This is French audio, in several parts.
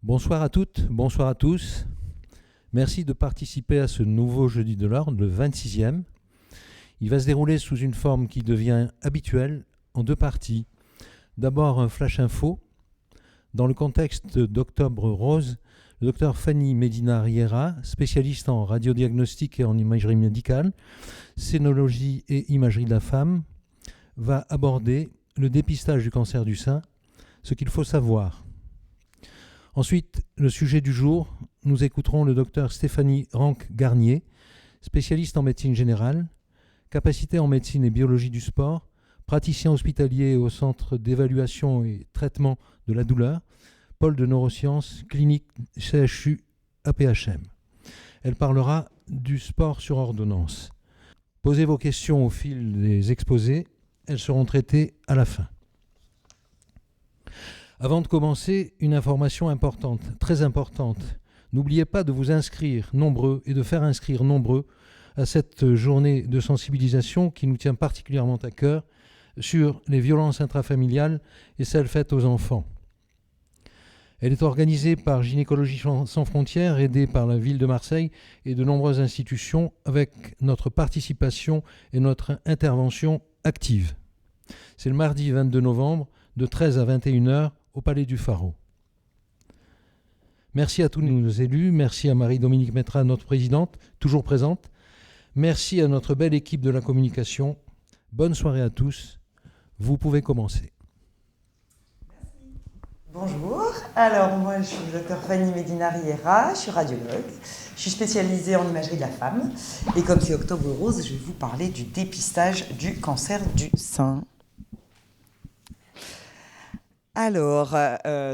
Bonsoir à toutes, bonsoir à tous. Merci de participer à ce nouveau Jeudi de l'Ordre, le 26e. Il va se dérouler sous une forme qui devient habituelle en deux parties. D'abord un flash info. Dans le contexte d'Octobre Rose, le docteur Fanny Medina Riera, spécialiste en radiodiagnostic et en imagerie médicale, scénologie et imagerie de la femme, va aborder le dépistage du cancer du sein, ce qu'il faut savoir. Ensuite, le sujet du jour, nous écouterons le docteur Stéphanie Ranck-Garnier, spécialiste en médecine générale, capacité en médecine et biologie du sport, praticien hospitalier au centre d'évaluation et traitement de la douleur, pôle de neurosciences, clinique CHU APHM. Elle parlera du sport sur ordonnance. Posez vos questions au fil des exposés, elles seront traitées à la fin. Avant de commencer, une information importante, très importante. N'oubliez pas de vous inscrire nombreux et de faire inscrire nombreux à cette journée de sensibilisation qui nous tient particulièrement à cœur sur les violences intrafamiliales et celles faites aux enfants. Elle est organisée par Gynécologie sans frontières, aidée par la ville de Marseille et de nombreuses institutions avec notre participation et notre intervention active. C'est le mardi 22 novembre de 13 à 21h au Palais du Pharo. Merci à tous nos élus, merci à Marie-Dominique Métra, notre présidente, toujours présente. Merci à notre belle équipe de la communication. Bonne soirée à tous. Vous pouvez commencer. Bonjour, alors moi je suis le docteur Fanny Medina Riera, je suis radiologue, je suis spécialisée en imagerie de la femme et comme c'est Octobre Rose, je vais vous parler du dépistage du cancer du sein. Alors,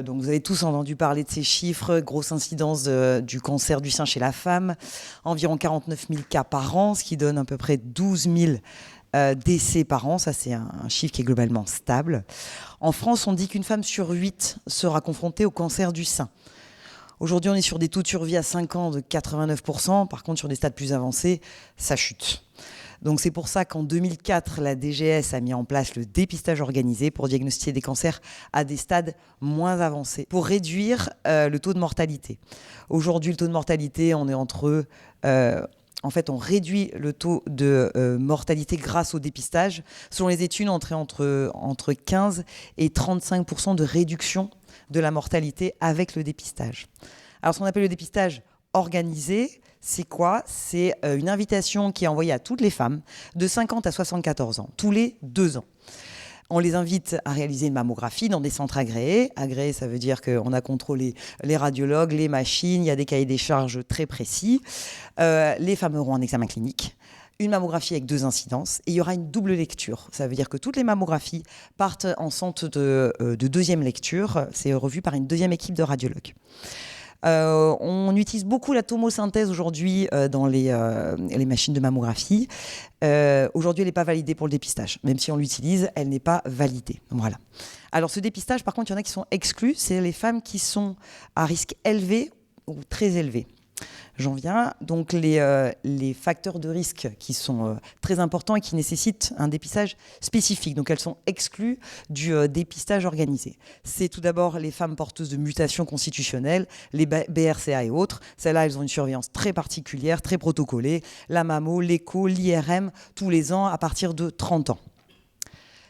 donc vous avez tous entendu parler de ces chiffres, grosse incidence du cancer du sein chez la femme, environ 49 000 cas par an, ce qui donne à peu près 12 000 décès par an, ça c'est un chiffre qui est globalement stable. En France, on dit qu'une femme sur 8 sera confrontée au cancer du sein. Aujourd'hui, on est sur des taux de survie à 5 ans de 89%, par contre sur des stades plus avancés, ça chute. Donc c'est pour ça qu'en 2004, la DGS a mis en place le dépistage organisé pour diagnostiquer des cancers à des stades moins avancés, pour réduire le taux de mortalité. Aujourd'hui, le taux de mortalité, on est entre... on réduit le taux de mortalité grâce au dépistage. Selon les études, on est entre 15 et 35% de réduction de la mortalité avec le dépistage. Alors ce qu'on appelle le dépistage organisé, c'est quoi ? C'est une invitation qui est envoyée à toutes les femmes de 50 à 74 ans, tous les 2 ans. On les invite à réaliser une mammographie dans des centres agréés. Agréés, ça veut dire qu'on a contrôlé les radiologues, les machines, il y a des cahiers des charges très précis. Les femmes auront un examen clinique, une mammographie avec 2 incidences, et il y aura une double lecture. Ça veut dire que toutes les mammographies partent en centre de deuxième lecture. C'est revu par une deuxième équipe de radiologues. On utilise beaucoup la tomosynthèse aujourd'hui dans les machines de mammographie. Aujourd'hui, elle n'est pas validée pour le dépistage. Même si on l'utilise, elle n'est pas validée. Voilà. Alors, ce dépistage, par contre, il y en a qui sont exclus. C'est les femmes qui sont à risque élevé ou très élevé. J'en viens. Donc, les facteurs de risque qui sont très importants et qui nécessitent un dépistage spécifique. Donc, elles sont exclues du dépistage organisé. C'est tout d'abord les femmes porteuses de mutations constitutionnelles, les BRCA et autres. Celles-là, elles ont une surveillance très particulière, très protocolée. La mammo, l'écho, l'IRM, tous les ans à partir de 30 ans.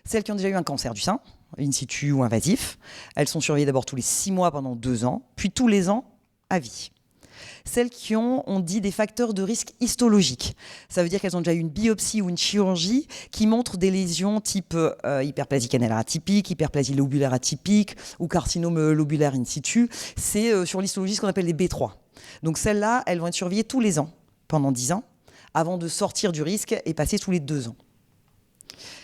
Celles qui ont déjà eu un cancer du sein, in situ ou invasif, elles sont surveillées d'abord tous les 6 mois pendant 2 ans, puis tous les ans à vie. Celles qui ont, on dit, des facteurs de risque histologiques. Ça veut dire qu'elles ont déjà eu une biopsie ou une chirurgie qui montre des lésions type hyperplasie canalaire atypique, hyperplasie lobulaire atypique ou carcinome lobulaire in situ. C'est sur l'histologie ce qu'on appelle les B3. Donc celles-là, elles vont être surveillées tous les ans, pendant 10 ans, avant de sortir du risque et passer tous les 2 ans.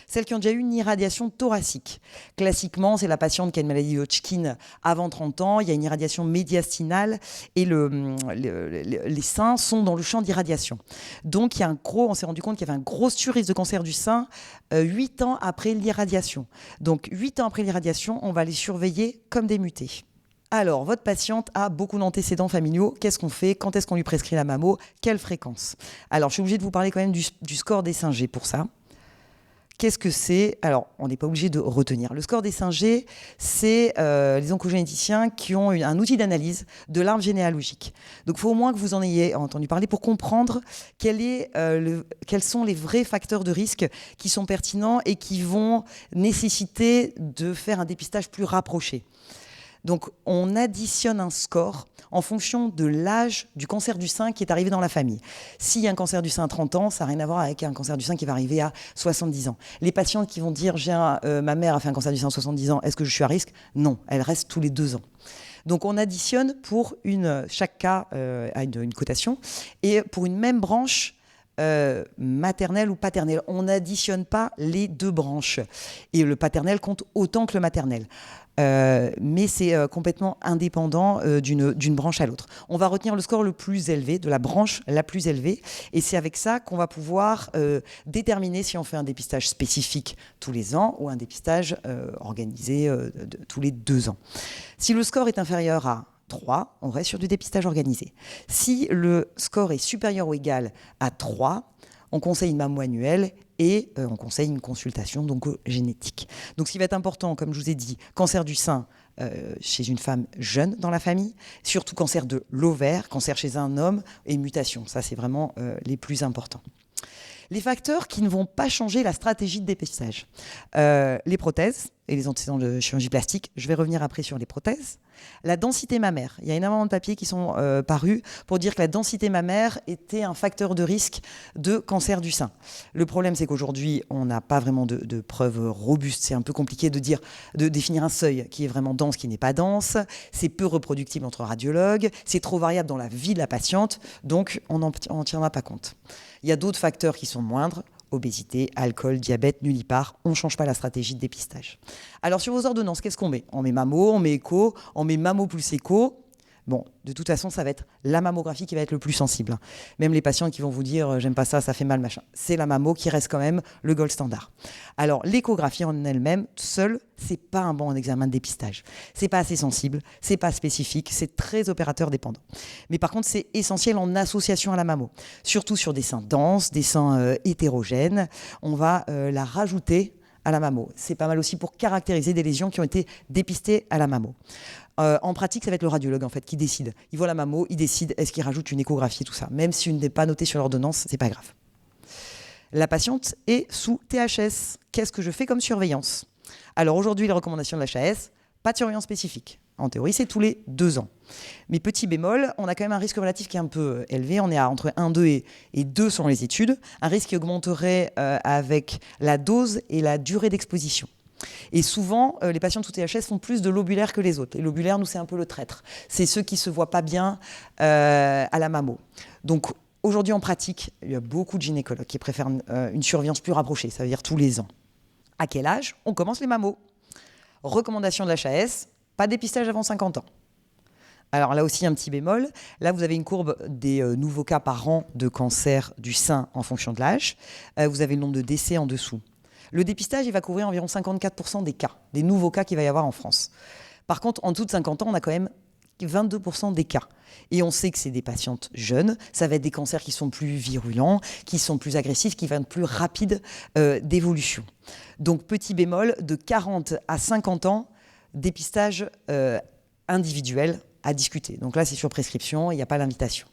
Celles qui ont déjà eu une irradiation thoracique. Classiquement, c'est la patiente qui a une maladie de Hodgkin avant 30 ans. Il y a une irradiation médiastinale et les seins sont dans le champ d'irradiation. Donc, on s'est rendu compte qu'il y avait un gros surrisque de cancer du sein 8 ans après l'irradiation. Donc, 8 ans après l'irradiation, on va les surveiller comme des mutés. Alors, votre patiente a beaucoup d'antécédents familiaux. Qu'est-ce qu'on fait ? Quand est-ce qu'on lui prescrit la mammo ? Quelle fréquence ? Alors, je suis obligée de vous parler quand même du score des 5G pour ça. Qu'est-ce que c'est ? Alors, on n'est pas obligé de retenir. Le score des 5G, c'est les oncogénéticiens qui ont un outil d'analyse de l'arbre généalogique. Donc, il faut au moins que vous en ayez entendu parler pour comprendre quels sont les vrais facteurs de risque qui sont pertinents et qui vont nécessiter de faire un dépistage plus rapproché. Donc, on additionne un score en fonction de l'âge du cancer du sein qui est arrivé dans la famille. S'il y a un cancer du sein à 30 ans, ça n'a rien à voir avec un cancer du sein qui va arriver à 70 ans. Les patientes qui vont dire ma mère a fait un cancer du sein à 70 ans, est-ce que je suis à risque ? Non, elle reste tous les 2 ans. Donc, on additionne chaque cas a une cotation, et pour une même branche, maternelle ou paternelle. On n'additionne pas les 2 branches. Et le paternel compte autant que le maternel. Mais c'est complètement indépendant d'une branche à l'autre. On va retenir le score le plus élevé, de la branche la plus élevée, et c'est avec ça qu'on va pouvoir déterminer si on fait un dépistage spécifique tous les ans ou un dépistage organisé tous les 2 ans. Si le score est inférieur à 3, on reste sur du dépistage organisé. Si le score est supérieur ou égal à 3, on conseille une mammo annuelle et on conseille une consultation génétique. Donc ce qui va être important, comme je vous ai dit, cancer du sein chez une femme jeune dans la famille, surtout cancer de l'ovaire, cancer chez un homme et mutation. Ça, c'est vraiment les plus importants. Les facteurs qui ne vont pas changer la stratégie de dépistage. Les prothèses et les antécédents de chirurgie plastique. Je vais revenir après sur les prothèses. La densité mammaire. Il y a énormément de papiers qui sont parus pour dire que la densité mammaire était un facteur de risque de cancer du sein. Le problème, c'est qu'aujourd'hui, on n'a pas vraiment de preuves robustes. C'est un peu compliqué de définir un seuil qui est vraiment dense, qui n'est pas dense. C'est peu reproductible entre radiologues. C'est trop variable dans la vie de la patiente. Donc, on n'en tiendra pas compte. Il y a d'autres facteurs qui sont moindres. Obésité, alcool, diabète, nullipare, on ne change pas la stratégie de dépistage. Alors sur vos ordonnances, qu'est-ce qu'on met ? On met mammo, on met écho, on met mammo plus écho. Bon, de toute façon, ça va être la mammographie qui va être le plus sensible. Même les patients qui vont vous dire « j'aime pas ça, ça fait mal, machin ». C'est la mammo qui reste quand même le gold standard. Alors, l'échographie en elle-même, seule, c'est pas un bon examen de dépistage. C'est pas assez sensible, c'est pas spécifique, c'est très opérateur dépendant. Mais par contre, c'est essentiel en association à la mammo. Surtout sur des seins denses, des seins hétérogènes, on va la rajouter à la mammo. C'est pas mal aussi pour caractériser des lésions qui ont été dépistées à la mammo. En pratique, ça va être le radiologue en fait qui décide. Il voit la mammo, il décide est-ce qu'il rajoute une échographie, tout ça. Même si une n'est pas notée sur l'ordonnance, c'est pas grave. La patiente est sous THS. Qu'est-ce que je fais comme surveillance ? Alors aujourd'hui, les recommandations de l'HAS, pas de surveillance spécifique. En théorie, c'est tous les 2 ans. Mais petit bémol, on a quand même un risque relatif qui est un peu élevé. On est à entre 1, 2 et 2 selon les études. Un risque qui augmenterait avec la dose et la durée d'exposition. Et souvent, les patients sous THS font plus de lobulaire que les autres. Et lobulaire, nous, c'est un peu le traître. C'est ceux qui ne se voient pas bien à la mammo. Donc, aujourd'hui, en pratique, il y a beaucoup de gynécologues qui préfèrent une surveillance plus rapprochée, ça veut dire tous les ans. À quel âge on commence les mammos ? Recommandation de l'HAS, pas de dépistage avant 50 ans. Alors là aussi, un petit bémol. Là, vous avez une courbe des nouveaux cas par an de cancer du sein en fonction de l'âge. Vous avez le nombre de décès en dessous. Le dépistage, il va couvrir environ 54% des cas, des nouveaux cas qu'il va y avoir en France. Par contre, en dessous de 50 ans, on a quand même 22% des cas. Et on sait que c'est des patientes jeunes, ça va être des cancers qui sont plus virulents, qui sont plus agressifs, qui vont être plus rapides d'évolution. Donc, petit bémol, de 40 à 50 ans, dépistage individuel à discuter. Donc là, c'est sur prescription, il n'y a pas l'invitation.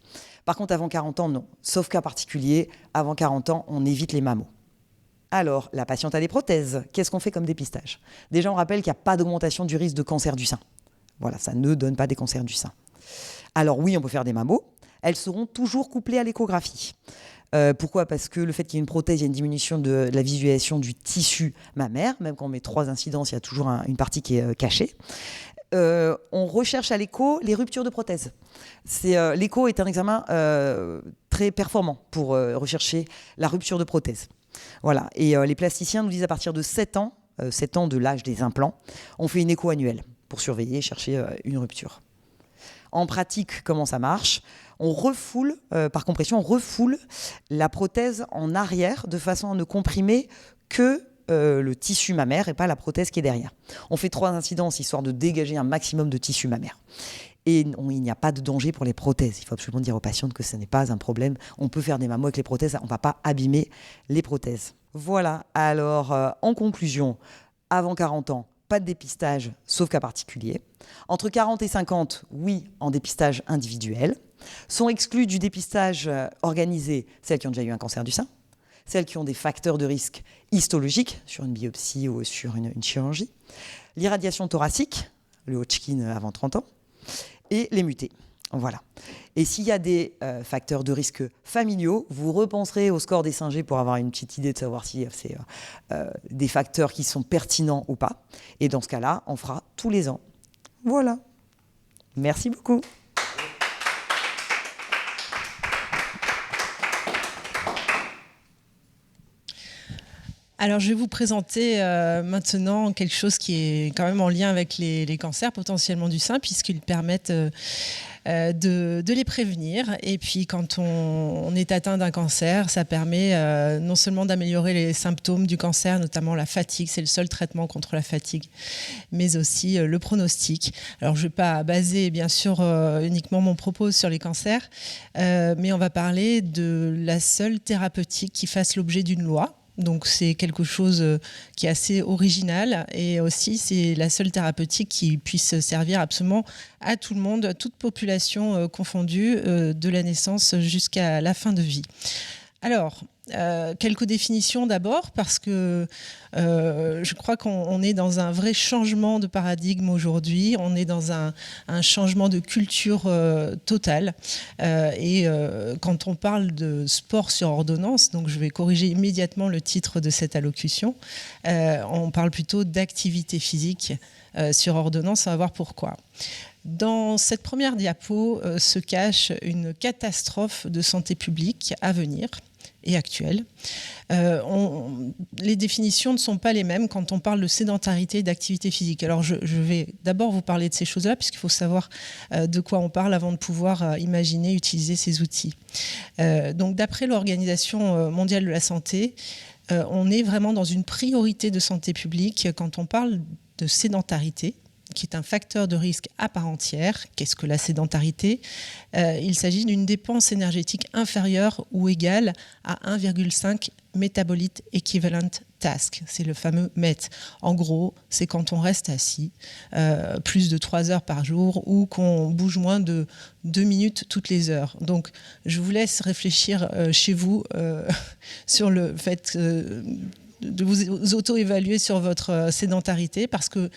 Par contre, avant 40 ans, non. Sauf cas particulier, avant 40 ans, on évite les mammos. Alors, la patiente a des prothèses. Qu'est-ce qu'on fait comme dépistage ? Déjà, on rappelle qu'il n'y a pas d'augmentation du risque de cancer du sein. Voilà, ça ne donne pas des cancers du sein. Alors oui, on peut faire des mammos. Elles seront toujours couplées à l'échographie. Pourquoi ? Parce que le fait qu'il y ait une prothèse, il y a une diminution de la visualisation du tissu mammaire. Même quand on met 3 incidences, il y a toujours une partie qui est cachée. On recherche à l'écho les ruptures de prothèses. L'écho est un examen très performant pour rechercher la rupture de prothèse. Voilà. Et les plasticiens nous disent à partir de 7 ans de l'âge des implants, on fait une écho annuelle pour surveiller et chercher une rupture. En pratique, comment ça marche ? On refoule, par compression, on refoule la prothèse en arrière de façon à ne comprimer que le tissu mammaire et pas la prothèse qui est derrière. On fait 3 incidences histoire de dégager un maximum de tissu mammaire. Et il n'y a pas de danger pour les prothèses. Il faut absolument dire aux patientes que ce n'est pas un problème. On peut faire des mammos avec les prothèses, on ne va pas abîmer les prothèses. Voilà, alors en conclusion, avant 40 ans, pas de dépistage, sauf cas particulier. Entre 40 et 50, oui, en dépistage individuel. Sont exclus du dépistage organisé celles qui ont déjà eu un cancer du sein, celles qui ont des facteurs de risque histologiques sur une biopsie ou sur une chirurgie, l'irradiation thoracique, le Hodgkin avant 30 ans, et les mutés. Voilà. Et s'il y a des facteurs de risque familiaux, vous repenserez au score des 5G pour avoir une petite idée de savoir si c'est des facteurs qui sont pertinents ou pas. Et dans ce cas-là, on fera tous les ans. Voilà. Merci beaucoup. Alors, je vais vous présenter maintenant quelque chose qui est quand même en lien avec les cancers potentiellement du sein, puisqu'ils permettent de les prévenir. Et puis, quand on est atteint d'un cancer, ça permet non seulement d'améliorer les symptômes du cancer, notamment la fatigue, c'est le seul traitement contre la fatigue, mais aussi le pronostic. Alors, je ne vais pas baser, bien sûr, uniquement mon propos sur les cancers, mais on va parler de la seule thérapeutique qui fasse l'objet d'une loi. Donc c'est quelque chose qui est assez original et aussi c'est la seule thérapeutique qui puisse servir absolument à tout le monde, à toute population confondue, de la naissance jusqu'à la fin de vie. Alors, quelques définitions d'abord, parce que je crois qu'on est dans un vrai changement de paradigme aujourd'hui, on est dans un changement de culture total. Et quand on parle de sport sur ordonnance, donc je vais corriger immédiatement le titre de cette allocution, on parle plutôt d'activité physique sur ordonnance, on va voir pourquoi. Dans cette première diapo se cache une catastrophe de santé publique à venir et actuelle. Les définitions ne sont pas les mêmes quand on parle de sédentarité et d'activité physique. Alors je vais d'abord vous parler de ces choses-là, puisqu'il faut savoir de quoi on parle avant de pouvoir imaginer utiliser ces outils. Donc d'après l'Organisation mondiale de la santé, on est vraiment dans une priorité de santé publique quand on parle de sédentarité, qui est un facteur de risque à part entière. Qu'est-ce que la sédentarité ? Il s'agit d'une dépense énergétique inférieure ou égale à 1,5 métabolites equivalent task. C'est le fameux MET. En gros, c'est quand on reste assis plus de 3 heures par jour ou qu'on bouge moins de 2 minutes toutes les heures. Donc, je vous laisse réfléchir chez vous sur le fait de vous auto-évaluer sur votre sédentarité, parce que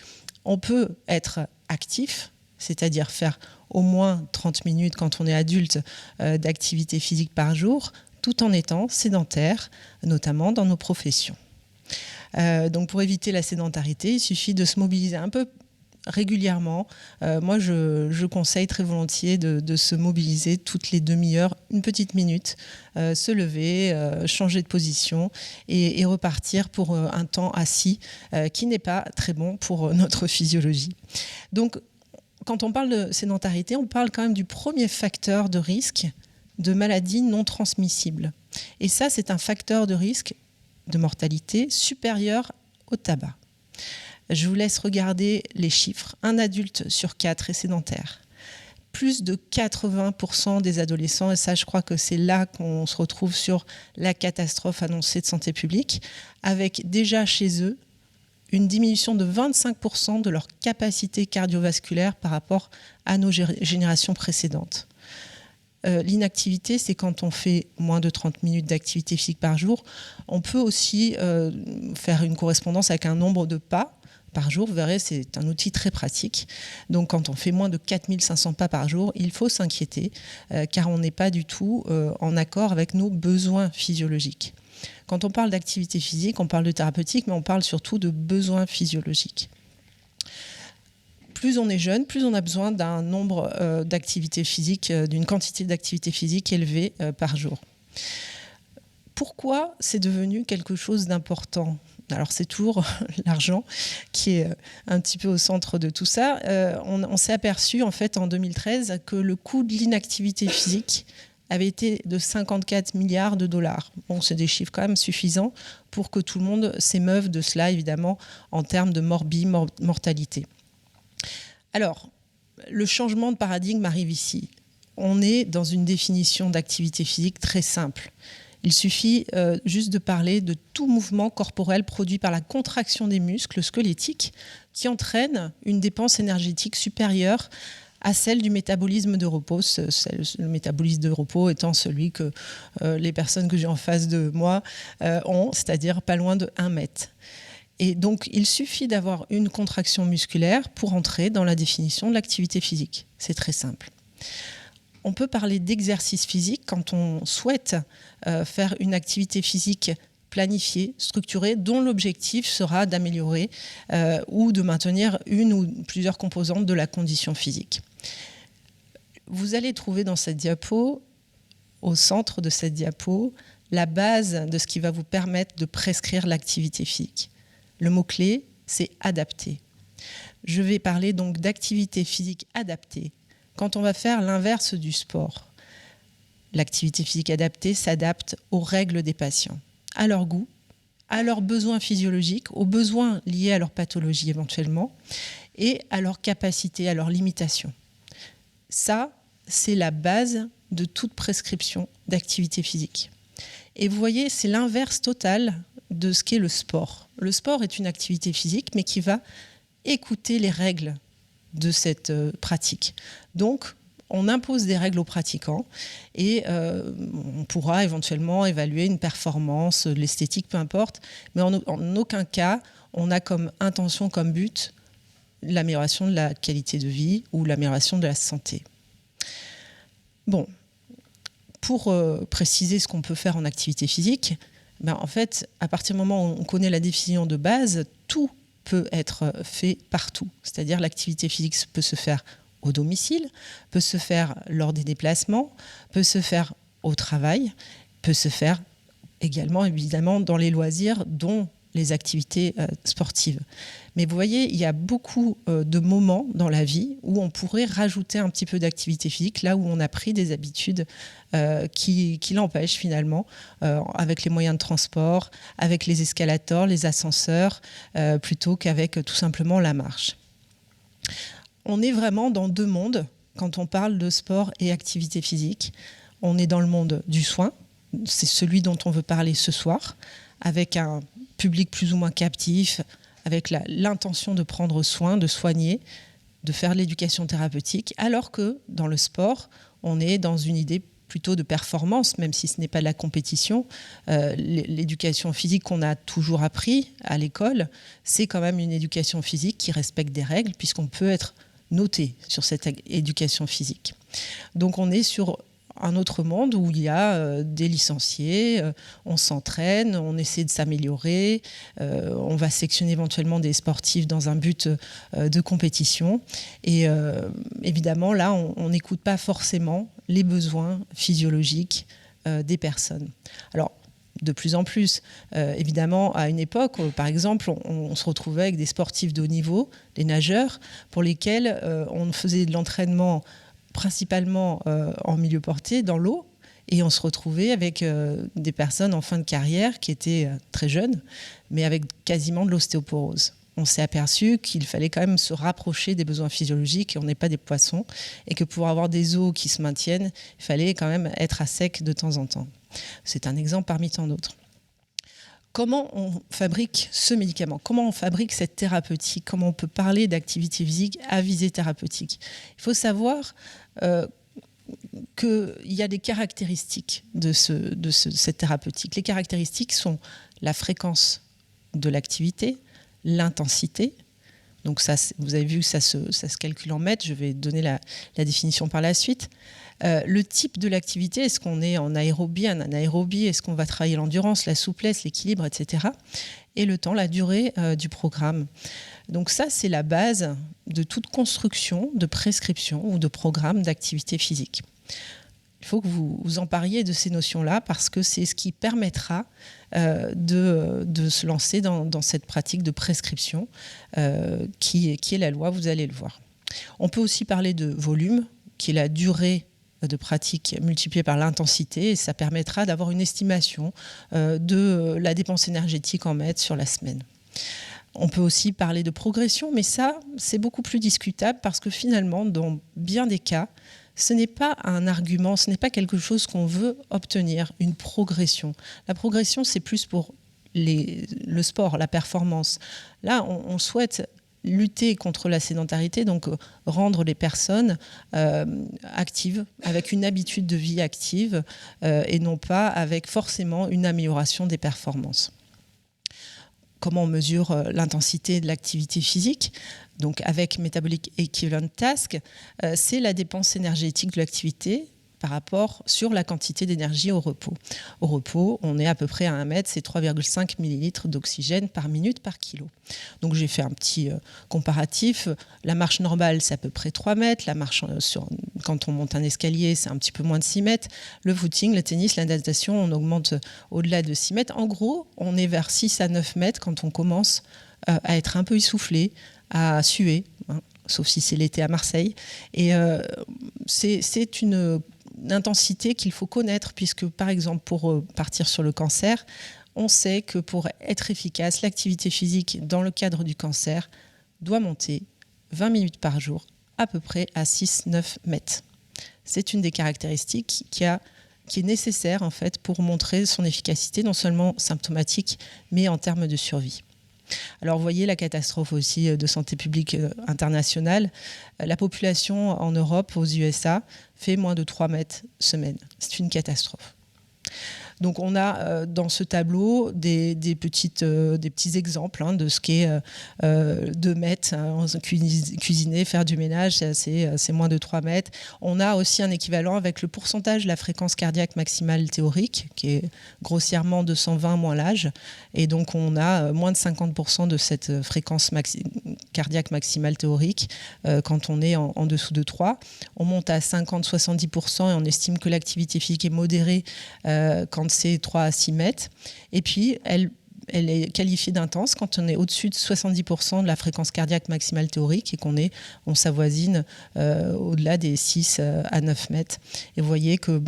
on peut être actif, c'est-à-dire faire au moins 30 minutes quand on est adulte d'activité physique par jour, tout en étant sédentaire, notamment dans nos professions. Donc pour éviter la sédentarité, il suffit de se mobiliser un peu régulièrement. Moi, je conseille très volontiers de se mobiliser toutes les demi-heures, une petite minute, se lever, changer de position et repartir pour un temps assis qui n'est pas très bon pour notre physiologie. Donc, quand on parle de sédentarité, on parle quand même du premier facteur de risque de maladies non transmissibles. Et ça, c'est un facteur de risque de mortalité supérieur au tabac. Je vous laisse regarder les chiffres. Un adulte sur 4 est sédentaire. Plus de 80% des adolescents, et ça je crois que c'est là qu'on se retrouve sur la catastrophe annoncée de santé publique, avec déjà chez eux une diminution de 25% de leur capacité cardiovasculaire par rapport à nos générations précédentes. L'inactivité, c'est quand on fait moins de 30 minutes d'activité physique par jour. On peut aussi faire une correspondance avec un nombre de pas par jour. Vous verrez, c'est un outil très pratique. Donc, quand on fait moins de 4500 pas par jour, il faut s'inquiéter car on n'est pas du tout en accord avec nos besoins physiologiques. Quand on parle d'activité physique, on parle de thérapeutique, mais on parle surtout de besoins physiologiques. Plus on est jeune, plus on a besoin d'un nombre d'activités physiques, d'une quantité d'activités physiques élevée par jour. Pourquoi c'est devenu quelque chose d'important ? Alors c'est toujours l'argent qui est un petit peu au centre de tout ça. On s'est aperçu en fait en 2013 que le coût de l'inactivité physique avait été de 54 milliards de dollars. Bon, c'est des chiffres quand même suffisants pour que tout le monde s'émeuve de cela, évidemment, en termes de mortalité. Alors, le changement de paradigme arrive ici. On est dans une définition d'activité physique très simple. Il suffit juste de parler de tout mouvement corporel produit par la contraction des muscles squelettiques qui entraîne une dépense énergétique supérieure à celle du métabolisme de repos, le métabolisme de repos étant celui que les personnes que j'ai en face de moi ont, c'est-à-dire pas loin de 1 mètre. Et donc, il suffit d'avoir une contraction musculaire pour entrer dans la définition de l'activité physique. C'est très simple. On peut parler d'exercice physique quand on souhaite faire une activité physique planifiée, structurée, dont l'objectif sera d'améliorer ou de maintenir une ou plusieurs composantes de la condition physique. Vous allez trouver dans cette diapo, au centre de cette diapo, la base de ce qui va vous permettre de prescrire l'activité physique. Le mot-clé, c'est adapter. Je vais parler donc d'activité physique adaptée. Quand on va faire l'inverse du sport, l'activité physique adaptée s'adapte aux règles des patients, à leur goût, à leurs besoins physiologiques, aux besoins liés à leur pathologie éventuellement, et à leur capacité, à leurs limitations. Ça, c'est la base de toute prescription d'activité physique. Et vous voyez, c'est l'inverse total de ce qu'est le sport. Le sport est une activité physique, mais qui va écouter les règles de cette pratique. Donc, on impose des règles aux pratiquants et on pourra éventuellement évaluer une performance, l'esthétique, peu importe, mais en aucun cas, on a comme intention, comme but, l'amélioration de la qualité de vie ou l'amélioration de la santé. Bon, pour préciser ce qu'on peut faire en activité physique, en fait, à partir du moment où on connaît la définition de base, tout peut être fait partout. C'est-à-dire l'activité physique peut se faire au domicile, peut se faire lors des déplacements, peut se faire au travail, peut se faire également évidemment dans les loisirs, dont les activités sportives. Mais vous voyez, il y a beaucoup de moments dans la vie où on pourrait rajouter un petit peu d'activité physique, là où on a pris des habitudes qui l'empêchent finalement, avec les moyens de transport, avec les escalators, les ascenseurs, plutôt qu'avec tout simplement la marche. On est vraiment dans 2 mondes quand on parle de sport et activité physique. On est dans le monde du soin, c'est celui dont on veut parler ce soir, avec un public plus ou moins captif, avec l'intention de prendre soin, de soigner, de faire de l'éducation thérapeutique, alors que dans le sport, on est dans une idée plutôt de performance, même si ce n'est pas de la compétition. L'éducation physique qu'on a toujours appris à l'école, c'est quand même une éducation physique qui respecte des règles, puisqu'on peut être noté sur cette éducation physique. Donc on est sur un autre monde où il y a des licenciés, on s'entraîne, on essaie de s'améliorer, on va sectionner éventuellement des sportifs dans un but de compétition. Et évidemment, là, on n'écoute pas forcément les besoins physiologiques des personnes. Alors, de plus en plus, évidemment, à une époque, par exemple, on se retrouvait avec des sportifs de haut niveau, des nageurs, pour lesquels on faisait de l'entraînement principalement en milieu porté, dans l'eau, et on se retrouvait avec des personnes en fin de carrière qui étaient très jeunes, mais avec quasiment de l'ostéoporose. On s'est aperçu qu'il fallait quand même se rapprocher des besoins physiologiques, et on n'est pas des poissons, et que pour avoir des os qui se maintiennent, il fallait quand même être à sec de temps en temps. C'est un exemple parmi tant d'autres. Comment on fabrique ce médicament? Comment on fabrique cette thérapeutique? Comment on peut parler d'activité physique à visée thérapeutique? Il faut savoir qu'il y a des caractéristiques de cette thérapeutique. Les caractéristiques sont la fréquence de l'activité, l'intensité. Donc ça, vous avez vu que ça se calcule en mètres. Je vais donner la définition par la suite. Le type de l'activité, est-ce qu'on est en aérobie, en anaérobie, est-ce qu'on va travailler l'endurance, la souplesse, l'équilibre, etc. Et le temps, la durée du programme. Donc ça, c'est la base de toute construction de prescription ou de programme d'activité physique. Il faut que vous vous empariez de ces notions-là parce que c'est ce qui permettra de se lancer dans cette pratique de prescription qui est la loi, vous allez le voir. On peut aussi parler de volume, qui est la durée de pratique multipliée par l'intensité, et ça permettra d'avoir une estimation de la dépense énergétique en mètres sur la semaine. On peut aussi parler de progression, mais ça, c'est beaucoup plus discutable parce que finalement, dans bien des cas, ce n'est pas un argument, ce n'est pas quelque chose qu'on veut obtenir, une progression. La progression, c'est plus pour le sport, la performance. Là, on souhaite lutter contre la sédentarité, donc rendre les personnes actives, avec une habitude de vie active et non pas avec forcément une amélioration des performances. Comment on mesure l'intensité de l'activité physique? Donc avec Metabolic Equivalent Task, c'est la dépense énergétique de l'activité par rapport sur la quantité d'énergie au repos. Au repos, on est à peu près à 1 mètre, c'est 3,5 millilitres d'oxygène par minute par kilo. Donc j'ai fait un petit comparatif. La marche normale, c'est à peu près 3 mètres. La marche quand on monte un escalier, c'est un petit peu moins de 6 mètres. Le footing, le tennis, la natation, on augmente au-delà de 6 mètres. En gros, on est vers 6 à 9 mètres quand on commence à être un peu essoufflé, à suer, hein, sauf si c'est l'été à Marseille. Et c'est une intensité qu'il faut connaître, puisque par exemple pour partir sur le cancer, on sait que pour être efficace, l'activité physique dans le cadre du cancer doit monter 20 minutes par jour, à peu près à 6-9 mètres. C'est une des caractéristiques qui est nécessaire en fait pour montrer son efficacité, non seulement symptomatique, mais en termes de survie. Alors vous voyez la catastrophe aussi de santé publique internationale. La population en Europe, aux USA, fait moins de 3 mètres semaine. C'est une catastrophe. Donc on a dans ce tableau des petits exemples de ce qu'est 2 mètres, cuisiner, faire du ménage, c'est moins de 3 mètres. On a aussi un équivalent avec le pourcentage de la fréquence cardiaque maximale théorique, qui est grossièrement 220 moins l'âge. Et donc on a moins de 50% de cette fréquence cardiaque maximale théorique quand on est en dessous de 3. On monte à 50-70% et on estime que l'activité physique est modérée quand c'est 3 à 6 mètres. Et puis, elle est qualifiée d'intense quand on est au-dessus de 70% de la fréquence cardiaque maximale théorique et on s'avoisine au-delà des 6 à 9 mètres. Et vous voyez que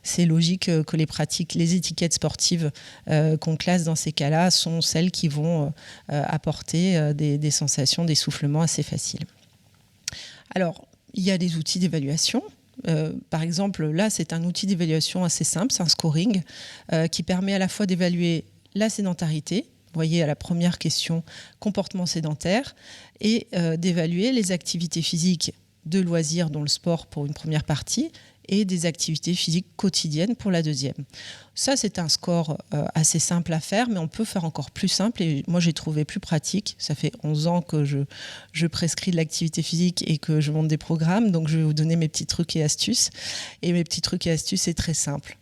c'est logique que les étiquettes sportives qu'on classe dans ces cas-là sont celles qui vont apporter des sensations d'essoufflement assez faciles. Alors, il y a des outils d'évaluation. Par exemple, là, c'est un outil d'évaluation assez simple, c'est un scoring qui permet à la fois d'évaluer la sédentarité, vous voyez à la première question, comportement sédentaire, et d'évaluer les activités physiques de loisirs, dont le sport pour une première partie, et des activités physiques quotidiennes pour la deuxième. Ça, c'est un score assez simple à faire, mais on peut faire encore plus simple. Et moi, j'ai trouvé plus pratique. Ça fait 11 ans que je prescris de l'activité physique et que je monte des programmes. Donc, je vais vous donner mes petits trucs et astuces. Et mes petits trucs et astuces, c'est très simple.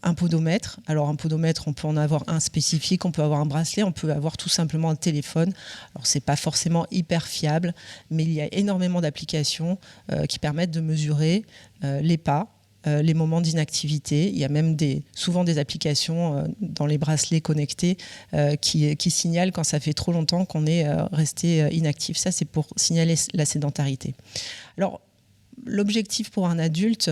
Un podomètre. Alors, un podomètre, on peut en avoir un spécifique. On peut avoir un bracelet. On peut avoir tout simplement un téléphone. Alors, c'est pas forcément hyper fiable, mais il y a énormément d'applications qui permettent de mesurer les pas, les moments d'inactivité. Il y a même souvent des applications dans les bracelets connectés qui signalent quand ça fait trop longtemps qu'on est resté inactif. Ça, c'est pour signaler la sédentarité. Alors, l'objectif pour un adulte,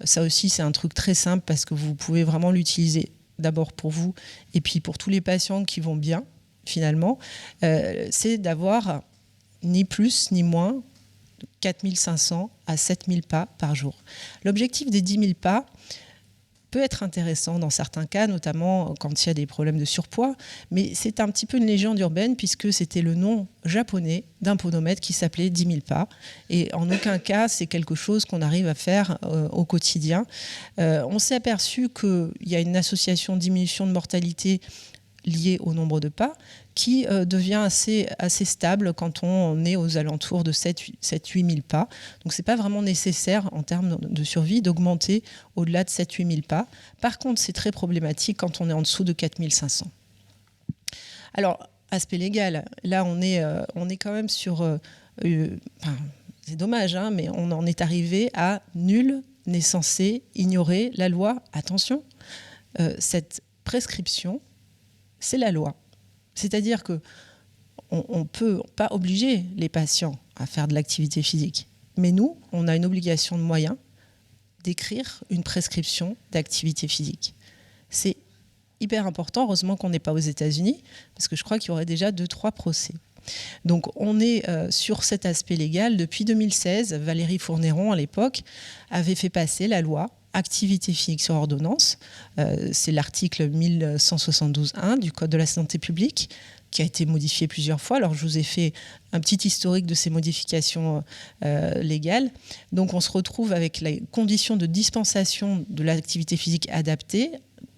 ça aussi, c'est un truc très simple parce que vous pouvez vraiment l'utiliser d'abord pour vous et puis pour tous les patients qui vont bien, finalement. C'est d'avoir ni plus ni moins 4500 à 7000 pas par jour. L'objectif des 10 000 pas peut être intéressant dans certains cas, notamment quand il y a des problèmes de surpoids, mais c'est un petit peu une légende urbaine puisque c'était le nom japonais d'un podomètre qui s'appelait 10 000 pas. Et en aucun cas, c'est quelque chose qu'on arrive à faire au quotidien. On s'est aperçu qu'il y a une association de diminution de mortalité liée au nombre de pas, qui devient assez stable quand on est aux alentours de 7-8 000 pas. Donc ce n'est pas vraiment nécessaire en termes de survie d'augmenter au-delà de 7-8 000 pas. Par contre, c'est très problématique quand on est en dessous de 4 500. Alors, aspect légal, là on est quand même sur... c'est dommage, hein, mais on en est arrivé à nul n'est censé ignorer la loi. Attention, cette prescription, c'est la loi. C'est-à-dire qu'on ne peut pas obliger les patients à faire de l'activité physique. Mais nous, on a une obligation de moyens d'écrire une prescription d'activité physique. C'est hyper important. Heureusement qu'on n'est pas aux États-Unis, parce que je crois qu'il y aurait déjà 2-3 procès. Donc on est sur cet aspect légal. Depuis 2016, Valérie Fournéron, à l'époque, avait fait passer la loi activité physique sur ordonnance. C'est l'article 1172.1 du Code de la santé publique, qui a été modifié plusieurs fois. Alors, je vous ai fait un petit historique de ces modifications légales. Donc, on se retrouve avec les conditions de dispensation de l'activité physique adaptée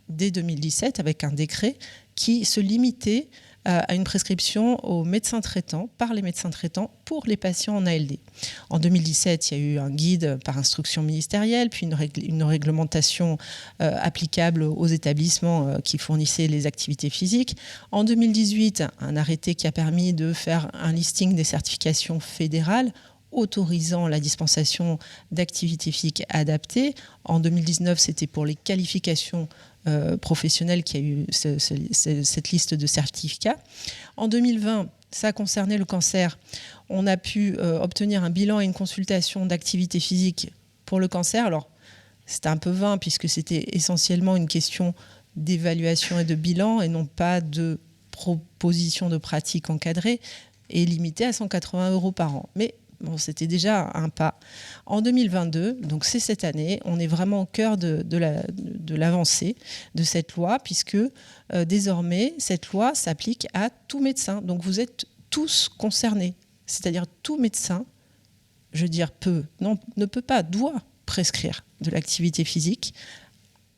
dès 2017, avec un décret qui se limitait à une prescription aux médecins traitants, par les médecins traitants, pour les patients en ALD. En 2017, il y a eu un guide par instruction ministérielle, puis une réglementation applicable aux établissements qui fournissaient les activités physiques. En 2018, un arrêté qui a permis de faire un listing des certifications fédérales autorisant la dispensation d'activités physiques adaptées. En 2019, c'était pour les qualifications professionnelles qu'il y a eu cette liste de certificats. En 2020, ça concernait le cancer. On a pu obtenir un bilan et une consultation d'activité physique pour le cancer. Alors, c'était un peu vain puisque c'était essentiellement une question d'évaluation et de bilan et non pas de proposition de pratique encadrée et limitée à 180 € par an. Mais bon, c'était déjà un pas. En 2022, donc c'est cette année, on est vraiment au cœur de l'avancée de cette loi, puisque désormais, cette loi s'applique à tout médecin. Donc vous êtes tous concernés. C'est-à-dire tout médecin, je veux dire ne peut pas, doit prescrire de l'activité physique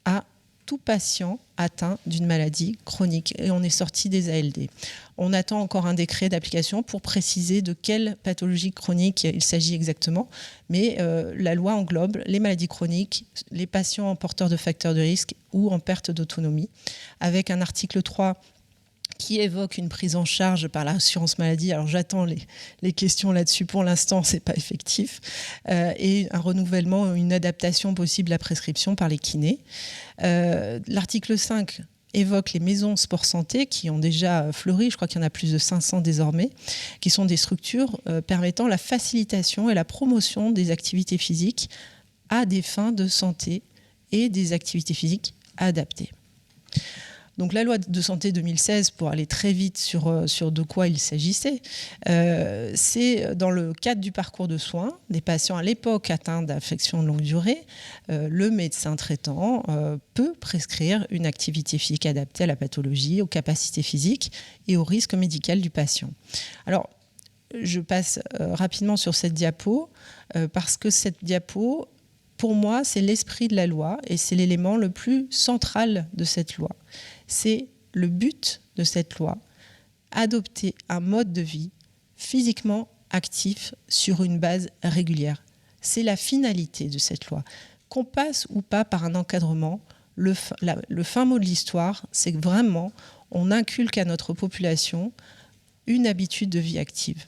à tout patient atteint d'une maladie chronique. Et on est sorti des ALD. On attend encore un décret d'application pour préciser de quelle pathologie chronique il s'agit exactement. Mais la loi englobe les maladies chroniques, les patients porteurs de facteurs de risque ou en perte d'autonomie, avec un article 3 qui évoque une prise en charge par l'assurance maladie. Alors j'attends les questions là-dessus. Pour l'instant, ce n'est pas effectif. Et un renouvellement, une adaptation possible de la prescription par les kinés. L'article 5 évoque les maisons sport santé qui ont déjà fleuri, je crois qu'il y en a plus de 500 désormais, qui sont des structures permettant la facilitation et la promotion des activités physiques à des fins de santé et des activités physiques adaptées. Donc la loi de santé 2016, pour aller très vite sur de quoi il s'agissait, c'est dans le cadre du parcours de soins des patients à l'époque atteints d'affections de longue durée, le médecin traitant peut prescrire une activité physique adaptée à la pathologie, aux capacités physiques et au risque médical du patient. Alors, je passe rapidement sur cette diapo parce que cette diapo, pour moi, c'est l'esprit de la loi et c'est l'élément le plus central de cette loi. C'est le but de cette loi, adopter un mode de vie physiquement actif sur une base régulière. C'est la finalité de cette loi. Qu'on passe ou pas par un encadrement, le fin mot de l'histoire, c'est que vraiment, on inculque à notre population une habitude de vie active.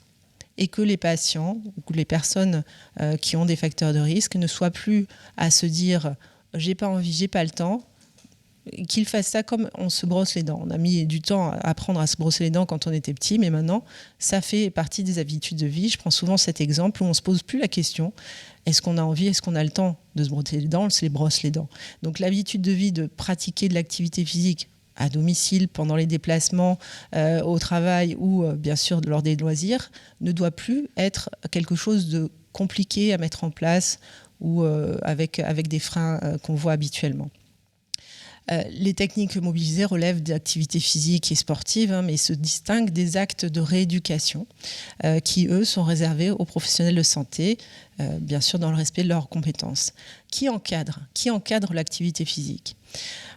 Et que les patients ou les personnes qui ont des facteurs de risque ne soient plus à se dire « j'ai pas envie, j'ai pas le temps », qu'ils fassent ça comme on se brosse les dents. On a mis du temps à apprendre à se brosser les dents quand on était petit, mais maintenant, ça fait partie des habitudes de vie. Je prends souvent cet exemple où on ne se pose plus la question « est-ce qu'on a envie, est-ce qu'on a le temps de se brosser les dents ?» On se les brosse les dents. Donc l'habitude de vie de pratiquer de l'activité physique à domicile, pendant les déplacements, au travail ou bien sûr lors des loisirs, ne doit plus être quelque chose de compliqué à mettre en place ou avec des freins qu'on voit habituellement. Les techniques mobilisées relèvent d'activités physiques et sportives, mais se distinguent des actes de rééducation qui, eux, sont réservés aux professionnels de santé, bien sûr dans le respect de leurs compétences. Qui encadre l'activité physique ?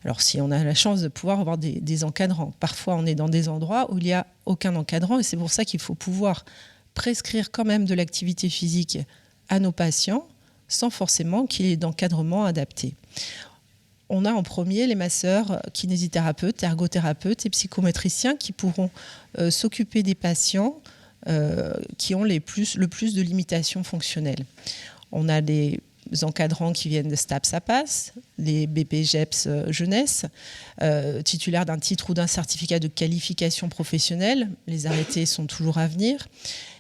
Alors si on a la chance de pouvoir avoir des encadrants, parfois on est dans des endroits où il n'y a aucun encadrant et c'est pour ça qu'il faut pouvoir prescrire quand même de l'activité physique à nos patients sans forcément qu'il y ait d'encadrement adapté. On a en premier les masseurs, kinésithérapeutes, ergothérapeutes et psychométriciens qui pourront s'occuper des patients qui ont le plus de limitations fonctionnelles. On a des encadrants qui viennent de STAPS-APAS, les BPGEPS jeunesse, titulaires d'un titre ou d'un certificat de qualification professionnelle. Les arrêtés sont toujours à venir.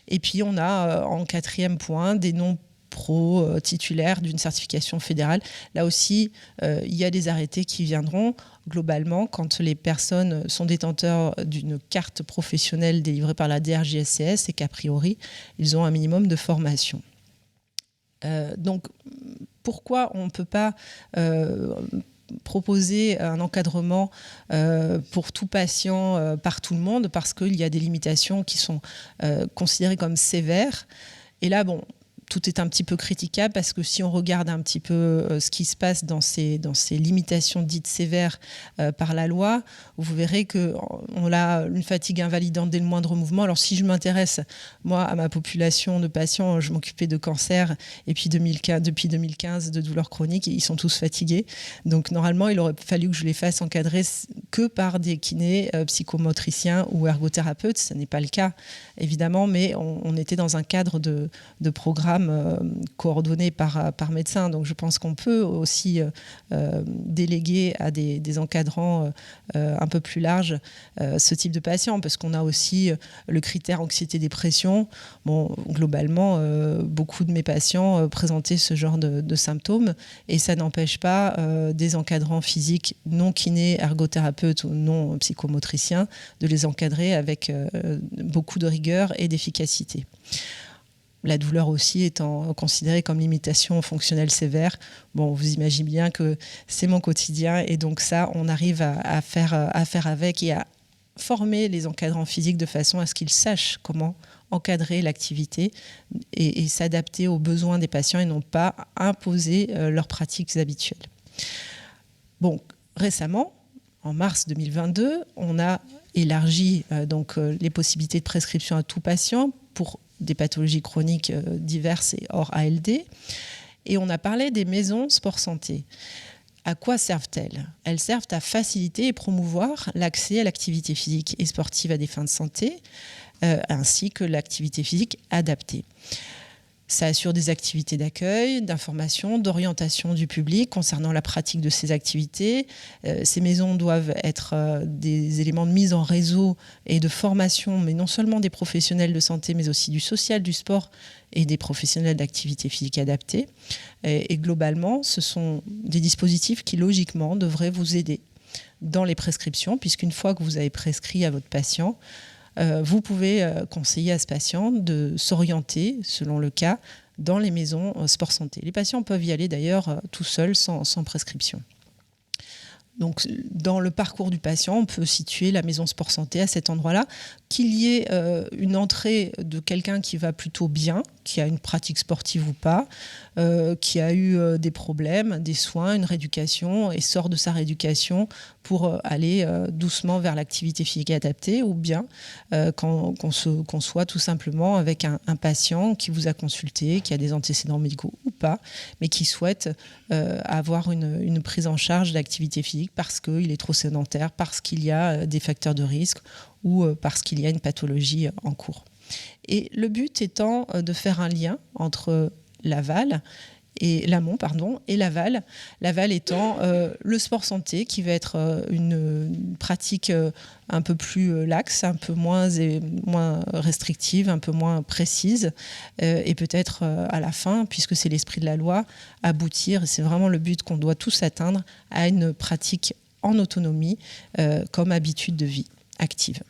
Et puis on a en quatrième point des non pro titulaire d'une certification fédérale. Là aussi, il y a des arrêtés qui viendront. Globalement, quand les personnes sont détenteurs d'une carte professionnelle délivrée par la DRJSCS, c'est qu'a priori, ils ont un minimum de formation. Donc, pourquoi on ne peut pas proposer un encadrement pour tout patient par tout le monde? Parce qu'il y a des limitations qui sont considérées comme sévères. Et là, bon, tout est un petit peu critiquable parce que si on regarde un petit peu ce qui se passe dans ces limitations dites sévères par la loi, vous verrez qu'on a une fatigue invalidante dès le moindre mouvement. Alors si je m'intéresse, moi, à ma population de patients, je m'occupais de cancer et puis depuis 2015 de douleurs chroniques, ils sont tous fatigués. Donc normalement, il aurait fallu que je les fasse encadrer que par des kinés, psychomotriciens ou ergothérapeutes. Ce n'est pas le cas, évidemment, mais on était dans un cadre de programme coordonnés par médecin. Donc je pense qu'on peut aussi déléguer à des encadrants un peu plus larges ce type de patients, parce qu'on a aussi le critère anxiété-dépression. Bon, globalement, beaucoup de mes patients présentaient ce genre de symptômes, et ça n'empêche pas des encadrants physiques non kinés, ergothérapeutes ou non psychomotriciens de les encadrer avec beaucoup de rigueur et d'efficacité. La douleur aussi étant considérée comme limitation fonctionnelle sévère. Bon, vous imaginez bien que c'est mon quotidien, et donc ça, on arrive à faire avec et à former les encadrants physiques de façon à ce qu'ils sachent comment encadrer l'activité et s'adapter aux besoins des patients et non pas imposer leurs pratiques habituelles. Bon, récemment, en mars 2022, on a élargi les possibilités de prescription à tout patient pour des pathologies chroniques diverses et hors ALD. Et on a parlé des maisons sport-santé. À quoi servent-elles? Elles servent à faciliter et promouvoir l'accès à l'activité physique et sportive à des fins de santé, ainsi que l'activité physique adaptée. Ça assure des activités d'accueil, d'information, d'orientation du public concernant la pratique de ces activités. Ces maisons doivent être des éléments de mise en réseau et de formation, mais non seulement des professionnels de santé, mais aussi du social, du sport et des professionnels d'activité physique adaptée. Et globalement, ce sont des dispositifs qui, logiquement, devraient vous aider dans les prescriptions, puisqu'une fois que vous avez prescrit à votre patient, vous pouvez conseiller à ce patient de s'orienter, selon le cas, dans les maisons sport-santé. Les patients peuvent y aller d'ailleurs tout seuls, sans prescription. Donc, dans le parcours du patient, on peut situer la maison sport-santé à cet endroit-là. Qu'il y ait une entrée de quelqu'un qui va plutôt bien, qui a une pratique sportive ou pas, qui a eu des problèmes, des soins, une rééducation, et sort de sa rééducation pour aller doucement vers l'activité physique adaptée, ou bien qu'on soit tout simplement avec un patient qui vous a consulté, qui a des antécédents médicaux ou pas, mais qui souhaite avoir une prise en charge d'activité physique parce qu'il est trop sédentaire, parce qu'il y a des facteurs de risque ou parce qu'il y a une pathologie en cours. Et le but étant de faire un lien entre l'aval et l'aval. L'aval étant le sport santé, qui va être une pratique un peu plus laxe, un peu moins restrictive, un peu moins précise, et peut-être à la fin, puisque c'est l'esprit de la loi, aboutir, et c'est vraiment le but qu'on doit tous atteindre, à une pratique en autonomie comme habitude de vie active.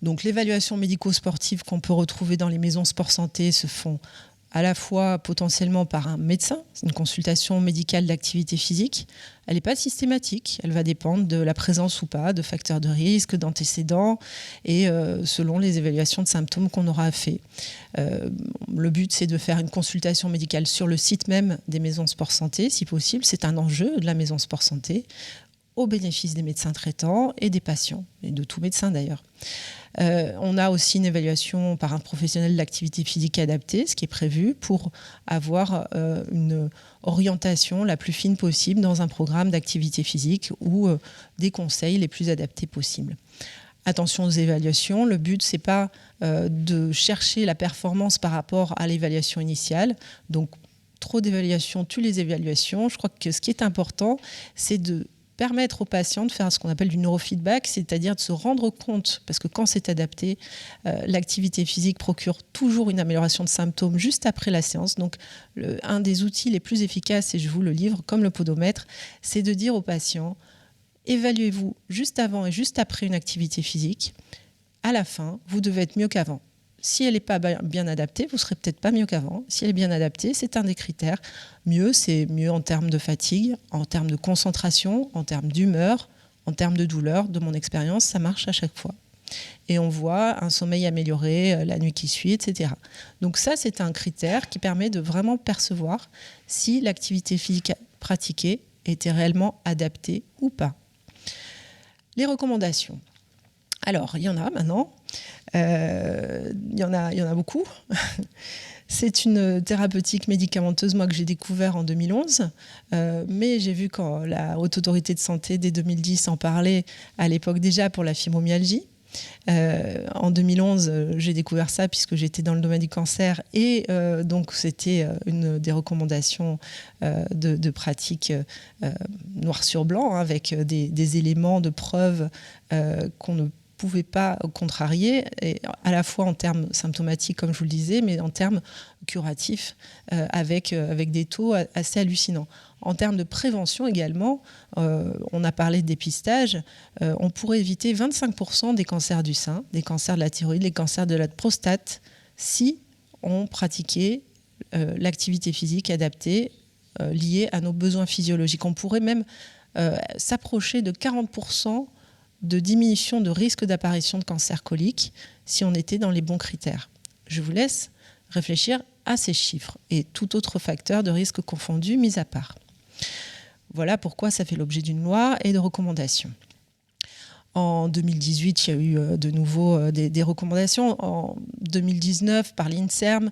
Donc l'évaluation médico-sportive qu'on peut retrouver dans les maisons sport-santé se font à la fois potentiellement par un médecin, c'est une consultation médicale d'activité physique. Elle n'est pas systématique, elle va dépendre de la présence ou pas de facteurs de risque, d'antécédents et selon les évaluations de symptômes qu'on aura fait. Le but, c'est de faire une consultation médicale sur le site même des maisons sport-santé, si possible. C'est un enjeu de la maison sport-santé, au bénéfice des médecins traitants et des patients, et de tout médecin d'ailleurs. On a aussi une évaluation par un professionnel d'activité physique adaptée, ce qui est prévu pour avoir une orientation la plus fine possible dans un programme d'activité physique ou des conseils les plus adaptés possibles. Attention aux évaluations, le but c'est pas de chercher la performance par rapport à l'évaluation initiale, donc trop d'évaluations tue les évaluations. Je crois que ce qui est important, c'est de permettre aux patients de faire ce qu'on appelle du neurofeedback, c'est-à-dire de se rendre compte, parce que quand c'est adapté, l'activité physique procure toujours une amélioration de symptômes juste après la séance. Donc, un des outils les plus efficaces, et je vous le livre comme le podomètre, c'est de dire aux patients, évaluez-vous juste avant et juste après une activité physique. À la fin, vous devez être mieux qu'avant. Si elle n'est pas bien adaptée, vous ne serez peut-être pas mieux qu'avant. Si elle est bien adaptée, c'est un des critères. Mieux, c'est mieux en termes de fatigue, en termes de concentration, en termes d'humeur, en termes de douleur. De mon expérience, ça marche à chaque fois. Et on voit un sommeil amélioré la nuit qui suit, etc. Donc ça, c'est un critère qui permet de vraiment percevoir si l'activité physique pratiquée était réellement adaptée ou pas. Les recommandations. Alors, il y en a maintenant. Il y en a beaucoup. C'est une thérapeutique médicamenteuse, moi, que j'ai découvert en 2011. Mais j'ai vu quand la Haute Autorité de Santé, dès 2010, en parlait à l'époque déjà pour la fibromyalgie. En 2011, j'ai découvert ça puisque j'étais dans le domaine du cancer et donc c'était une des recommandations de pratique noir sur blanc, hein, avec des éléments de preuve qu'on ne pouvait pas contrarier, et à la fois en termes symptomatiques, comme je vous le disais, mais en termes curatifs, avec des taux assez hallucinants. En termes de prévention également, on a parlé de dépistage, on pourrait éviter 25% des cancers du sein, des cancers de la thyroïde, des cancers de la prostate, si on pratiquait l'activité physique adaptée liée à nos besoins physiologiques. On pourrait même s'approcher de 40% de diminution de risque d'apparition de cancer colique si on était dans les bons critères. Je vous laisse réfléchir à ces chiffres et tout autre facteur de risque confondu mis à part. Voilà pourquoi ça fait l'objet d'une loi et de recommandations. En 2018, il y a eu de nouveau des recommandations. En 2019, par l'INSERM,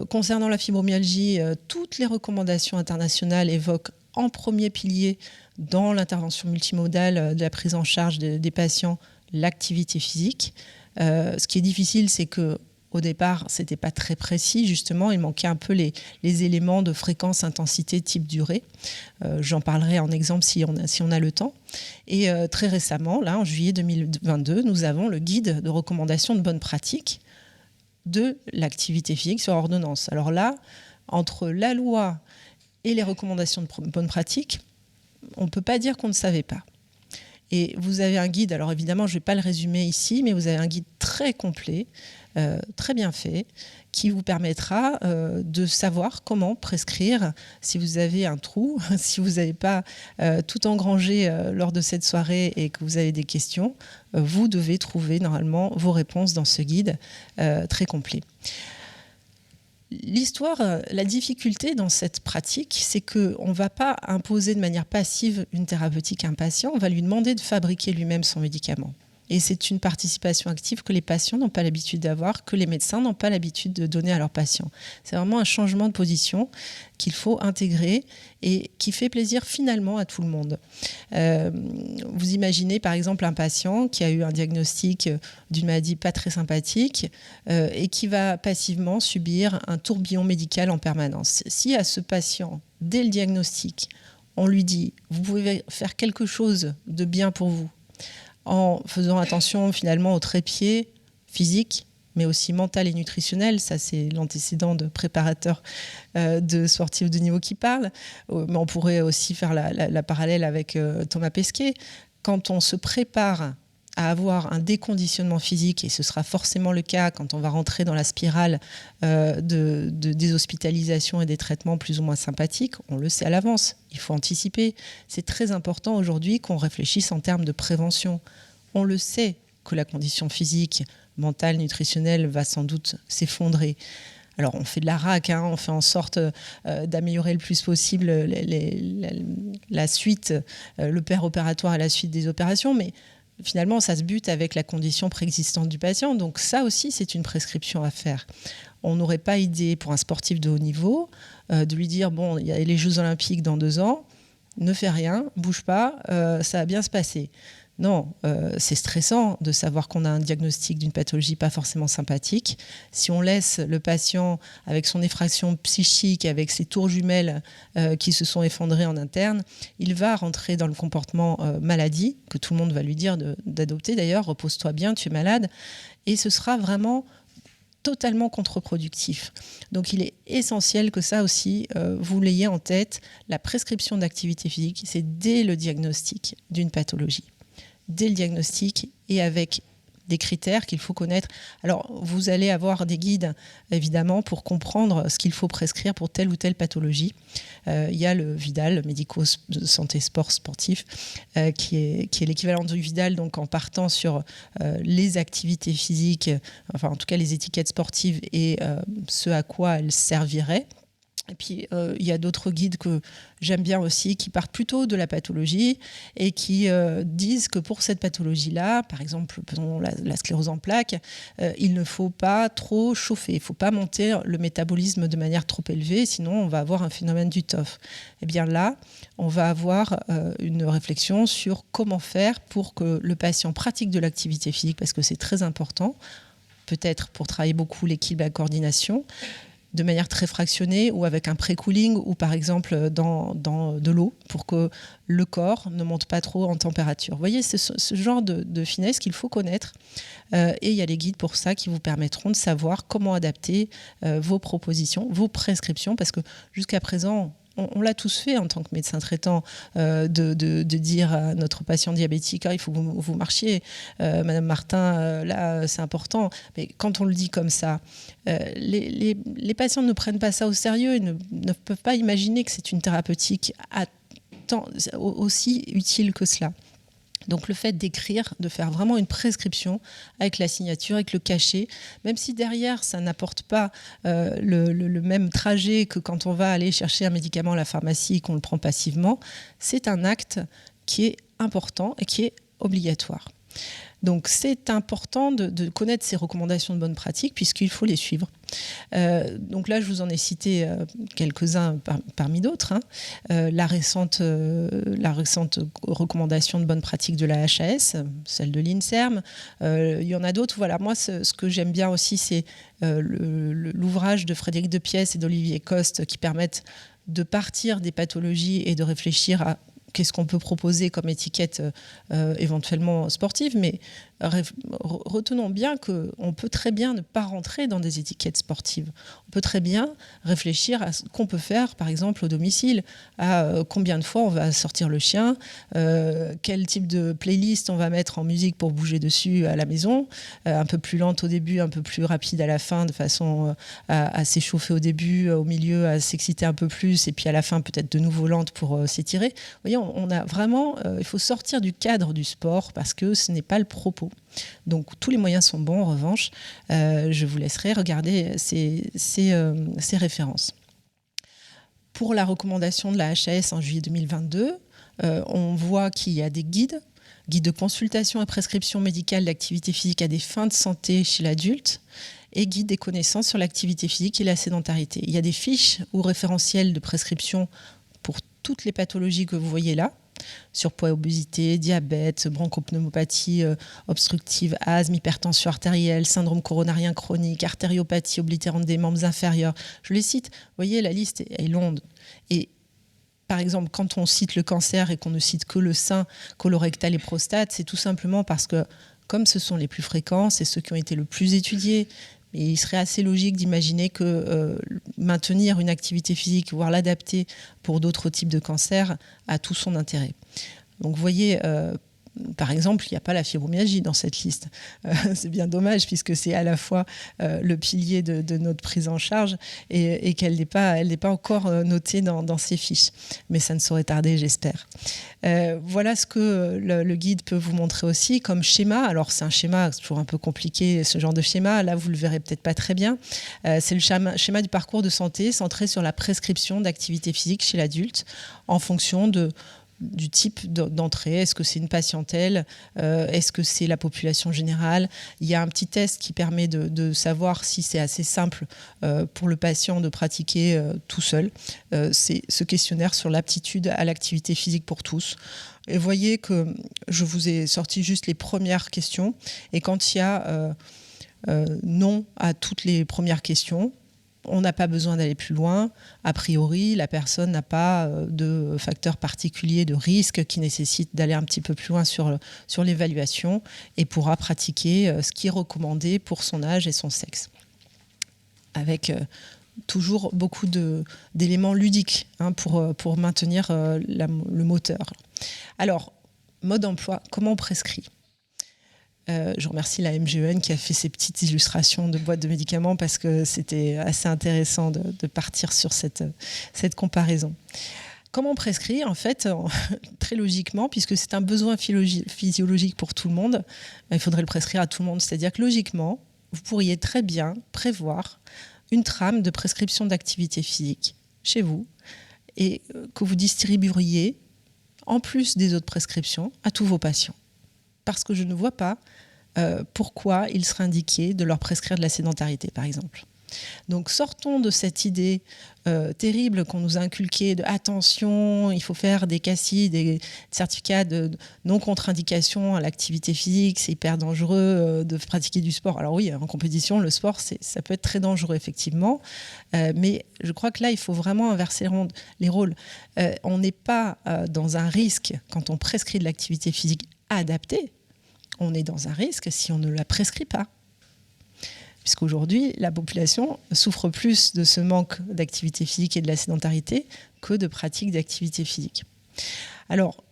concernant la fibromyalgie, toutes les recommandations internationales évoquent en premier pilier dans l'intervention multimodale de la prise en charge des patients l'activité physique. Ce qui est difficile, c'est que au départ, ce n'était pas très précis, justement. Il manquait un peu les éléments de fréquence, intensité, type, durée. J'en parlerai en exemple si on a le temps. Et très récemment, là, en juillet 2022, nous avons le guide de recommandation de bonne pratique de l'activité physique sur ordonnance. Alors là, entre la loi et les recommandations de bonne pratique, on ne peut pas dire qu'on ne savait pas. Et vous avez un guide, alors évidemment, je ne vais pas le résumer ici, mais vous avez un guide très complet, très bien fait, qui vous permettra de savoir comment prescrire si vous avez un trou, si vous n'avez pas tout engrangé lors de cette soirée et que vous avez des questions, vous devez trouver normalement vos réponses dans ce guide très complet. L'histoire, la difficulté dans cette pratique, c'est qu'on ne va pas imposer de manière passive une thérapeutique à un patient, on va lui demander de fabriquer lui-même son médicament. Et c'est une participation active que les patients n'ont pas l'habitude d'avoir, que les médecins n'ont pas l'habitude de donner à leurs patients. C'est vraiment un changement de position qu'il faut intégrer et qui fait plaisir finalement à tout le monde. Vous imaginez par exemple un patient qui a eu un diagnostic d'une maladie pas très sympathique et qui va passivement subir un tourbillon médical en permanence. Si à ce patient, dès le diagnostic, on lui dit « vous pouvez faire quelque chose de bien pour vous », en faisant attention finalement au trépied physique, mais aussi mental et nutritionnel. Ça, c'est l'antécédent de préparateur de sportifs de niveau qui parle. Mais on pourrait aussi faire la parallèle avec Thomas Pesquet. Quand on se prépare à avoir un déconditionnement physique, et ce sera forcément le cas quand on va rentrer dans la spirale des hospitalisations et des traitements plus ou moins sympathiques, on le sait à l'avance, il faut anticiper. C'est très important aujourd'hui qu'on réfléchisse en termes de prévention. On le sait que la condition physique, mentale, nutritionnelle va sans doute s'effondrer. Alors on fait de la RAC, hein, on fait en sorte d'améliorer le plus possible la suite, le péropératoire et la suite des opérations, mais finalement, ça se bute avec la condition préexistante du patient. Donc ça aussi, c'est une prescription à faire. On n'aurait pas idée pour un sportif de haut niveau de lui dire, bon, il y a les Jeux Olympiques dans 2 ans, ne fais rien, bouge pas, ça va bien se passer. Non, c'est stressant de savoir qu'on a un diagnostic d'une pathologie pas forcément sympathique. Si on laisse le patient avec son effraction psychique, avec ses tours jumelles qui se sont effondrées en interne, il va rentrer dans le comportement maladie, que tout le monde va lui dire d'adopter d'ailleurs, repose-toi bien, tu es malade, et ce sera vraiment totalement contre-productif. Donc il est essentiel que ça aussi, vous l'ayez en tête. La prescription d'activité physique, c'est dès le diagnostic d'une pathologie. Dès le diagnostic et avec des critères qu'il faut connaître. Alors, vous allez avoir des guides, évidemment, pour comprendre ce qu'il faut prescrire pour telle ou telle pathologie. Il y a le Vidal, le médico de santé sport sportif, qui est l'équivalent du Vidal, donc en partant sur les activités physiques, enfin en tout cas les étiquettes sportives et ce à quoi elles serviraient. Et puis, il y a d'autres guides que j'aime bien aussi, qui partent plutôt de la pathologie et qui disent que pour cette pathologie-là, par exemple, la sclérose en plaques, il ne faut pas trop chauffer, il ne faut pas monter le métabolisme de manière trop élevée, sinon on va avoir un phénomène du TOF. Et bien là, on va avoir une réflexion sur comment faire pour que le patient pratique de l'activité physique, parce que c'est très important, peut-être pour travailler beaucoup l'équilibre et la coordination, de manière très fractionnée ou avec un pré-cooling ou par exemple dans de l'eau pour que le corps ne monte pas trop en température. Vous voyez, c'est ce genre de finesse qu'il faut connaître et il y a les guides pour ça qui vous permettront de savoir comment adapter vos propositions, vos prescriptions, parce que jusqu'à présent, on l'a tous fait en tant que médecin traitant, de dire à notre patient diabétique il faut que vous marchiez, Madame Martin, là c'est important. Mais quand on le dit comme ça, les patients ne prennent pas ça au sérieux, ils ne peuvent pas imaginer que c'est une thérapeutique aussi utile que cela. Donc le fait d'écrire, de faire vraiment une prescription avec la signature, avec le cachet, même si derrière ça n'apporte pas le même trajet que quand on va aller chercher un médicament à la pharmacie et qu'on le prend passivement, c'est un acte qui est important et qui est obligatoire. Donc c'est important de connaître ces recommandations de bonne pratique puisqu'il faut les suivre. Donc là, je vous en ai cité quelques-uns parmi d'autres. La récente recommandation de bonne pratique de la HAS, celle de l'INSERM. Il y en a d'autres. Voilà, moi, ce que j'aime bien aussi, c'est l'ouvrage de Frédéric Depièce et d'Olivier Coste qui permettent de partir des pathologies et de réfléchir à qu'est-ce qu'on peut proposer comme étiquette éventuellement sportive, mais retenons bien qu'on peut très bien ne pas rentrer dans des étiquettes sportives. On peut très bien réfléchir à ce qu'on peut faire, par exemple, au domicile, à combien de fois on va sortir le chien, quel type de playlist on va mettre en musique pour bouger dessus à la maison, un peu plus lente au début, un peu plus rapide à la fin, de façon à s'échauffer au début, au milieu, à s'exciter un peu plus, et puis à la fin peut-être de nouveau lente pour s'étirer. Vous voyez, on a vraiment, il faut sortir du cadre du sport parce que ce n'est pas le propos. Donc tous les moyens sont bons. En revanche, je vous laisserai regarder ces références. Pour la recommandation de la HAS en juillet 2022, on voit qu'il y a des guides de consultation et prescription médicale d'activité physique à des fins de santé chez l'adulte et guide des connaissances sur l'activité physique et la sédentarité. Il y a des fiches ou référentiels de prescription pour toutes les pathologies que vous voyez là, surpoids et obésité, diabète, bronchopneumopathie obstructive, asthme, hypertension artérielle, syndrome coronarien chronique, artériopathie oblitérante des membres inférieurs. Je les cite, vous voyez, la liste est longue. Et par exemple, quand on cite le cancer et qu'on ne cite que le sein, colorectal et prostate, c'est tout simplement parce que, comme ce sont les plus fréquents, c'est ceux qui ont été le plus étudiés, et il serait assez logique d'imaginer que maintenir une activité physique, voire l'adapter pour d'autres types de cancers, a tout son intérêt. Donc vous voyez, par exemple, il n'y a pas la fibromyalgie dans cette liste. C'est bien dommage puisque c'est à la fois le pilier de notre prise en charge et qu'elle n'est pas encore notée dans ces fiches. Mais ça ne saurait tarder, j'espère. Voilà ce que le guide peut vous montrer aussi comme schéma. Alors c'est un schéma, c'est toujours un peu compliqué ce genre de schéma. Là, vous ne le verrez peut-être pas très bien. C'est le schéma du parcours de santé centré sur la prescription d'activité physique chez l'adulte en fonction de du type d'entrée. Est-ce que c'est une patientèle? Est-ce que c'est la population générale? Il y a un petit test qui permet de savoir si c'est assez simple pour le patient de pratiquer tout seul. C'est ce questionnaire sur l'aptitude à l'activité physique pour tous. Et vous voyez que je vous ai sorti juste les premières questions. Et quand il y a non à toutes les premières questions, on n'a pas besoin d'aller plus loin. A priori, la personne n'a pas de facteur particulier de risque qui nécessite d'aller un petit peu plus loin sur l'évaluation et pourra pratiquer ce qui est recommandé pour son âge et son sexe. Avec toujours beaucoup d'éléments ludiques pour maintenir le moteur. Alors, mode d'emploi, comment on prescrit ? Je remercie la MGEN qui a fait ces petites illustrations de boîtes de médicaments parce que c'était assez intéressant de partir sur cette comparaison. Comment on prescrit ? En fait, très logiquement, puisque c'est un besoin physiologique pour tout le monde, il faudrait le prescrire à tout le monde. C'est-à-dire que logiquement, vous pourriez très bien prévoir une trame de prescription d'activité physique chez vous et que vous distribueriez, en plus des autres prescriptions, à tous vos patients. Parce que je ne vois pas pourquoi il serait indiqué de leur prescrire de la sédentarité, par exemple. Donc sortons de cette idée terrible qu'on nous a inculquée de attention, il faut faire des CACI, des certificats de non-contre-indication à l'activité physique, c'est hyper dangereux de pratiquer du sport. Alors oui, en compétition, le sport, ça peut être très dangereux, effectivement, mais je crois que là, il faut vraiment inverser les rôles. On n'est pas dans un risque quand on prescrit de l'activité physique adaptée, on est dans un risque si on ne la prescrit pas. Puisqu'aujourd'hui, la population souffre plus de ce manque d'activité physique et de la sédentarité que de pratique d'activité physique. Alors,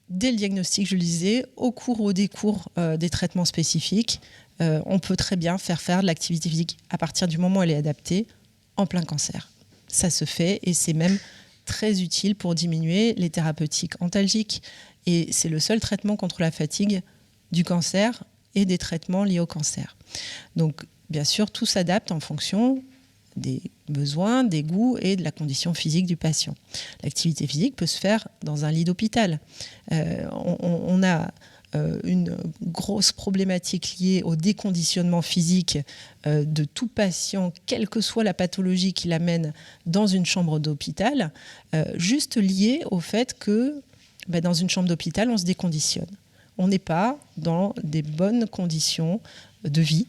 dès le diagnostic, je le disais, au cours ou au décours des traitements spécifiques, on peut très bien faire de l'activité physique à partir du moment où elle est adaptée en plein cancer. Ça se fait et c'est même très utile pour diminuer les thérapeutiques antalgiques. Et c'est le seul traitement contre la fatigue du cancer et des traitements liés au cancer. Donc, bien sûr, tout s'adapte en fonction des besoins, des goûts et de la condition physique du patient. L'activité physique peut se faire dans un lit d'hôpital. On a une grosse problématique liée au déconditionnement physique de tout patient, quelle que soit la pathologie qui l'amène dans une chambre d'hôpital, juste liée au fait que dans une chambre d'hôpital, on se déconditionne. On n'est pas dans des bonnes conditions de vie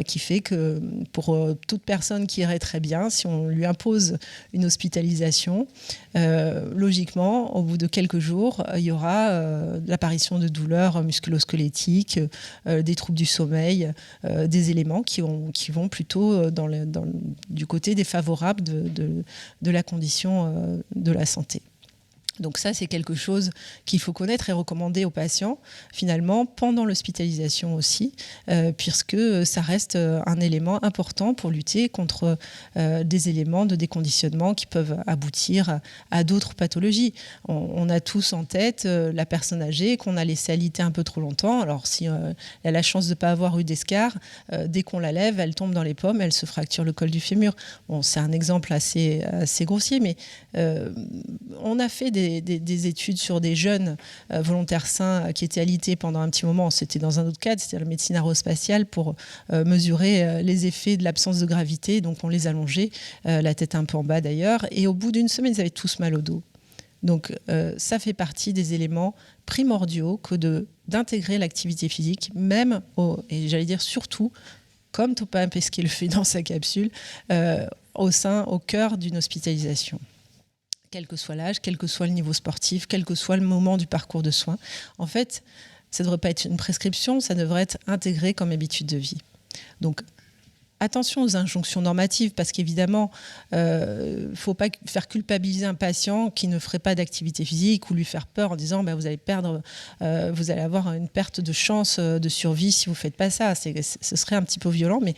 qui fait que pour toute personne qui irait très bien, si on lui impose une hospitalisation, logiquement, au bout de quelques jours, il y aura l'apparition de douleurs musculo-squelettiques, des troubles du sommeil, des éléments qui vont plutôt du côté défavorable de la condition de la santé. Donc ça, c'est quelque chose qu'il faut connaître et recommander aux patients, finalement, pendant l'hospitalisation aussi, puisque ça reste un élément important pour lutter contre des éléments de déconditionnement qui peuvent aboutir à d'autres pathologies. On a tous en tête la personne âgée qu'on a laissée alitée un peu trop longtemps. Alors, si elle a la chance de ne pas avoir eu d'escar, dès qu'on la lève, elle tombe dans les pommes, elle se fracture le col du fémur. Bon, c'est un exemple assez grossier, mais on a fait des études sur des jeunes volontaires sains qui étaient alités pendant un petit moment. C'était dans un autre cadre, c'était la médecine aérospatiale pour mesurer les effets de l'absence de gravité. Donc on les allongeait, la tête un peu en bas d'ailleurs. Et au bout d'une semaine, ils avaient tous mal au dos. Donc ça fait partie des éléments primordiaux que d'intégrer l'activité physique, même, et j'allais dire surtout, comme Thomas Pesquet le fait dans sa capsule, au cœur d'une hospitalisation. Quel que soit l'âge, quel que soit le niveau sportif, quel que soit le moment du parcours de soins. En fait, ça ne devrait pas être une prescription, ça devrait être intégré comme habitude de vie. Donc, attention aux injonctions normatives, parce qu'évidemment, il ne faut pas faire culpabiliser un patient qui ne ferait pas d'activité physique ou lui faire peur en disant vous allez vous allez avoir une perte de chance de survie si vous ne faites pas ça. Ce serait un petit peu violent, mais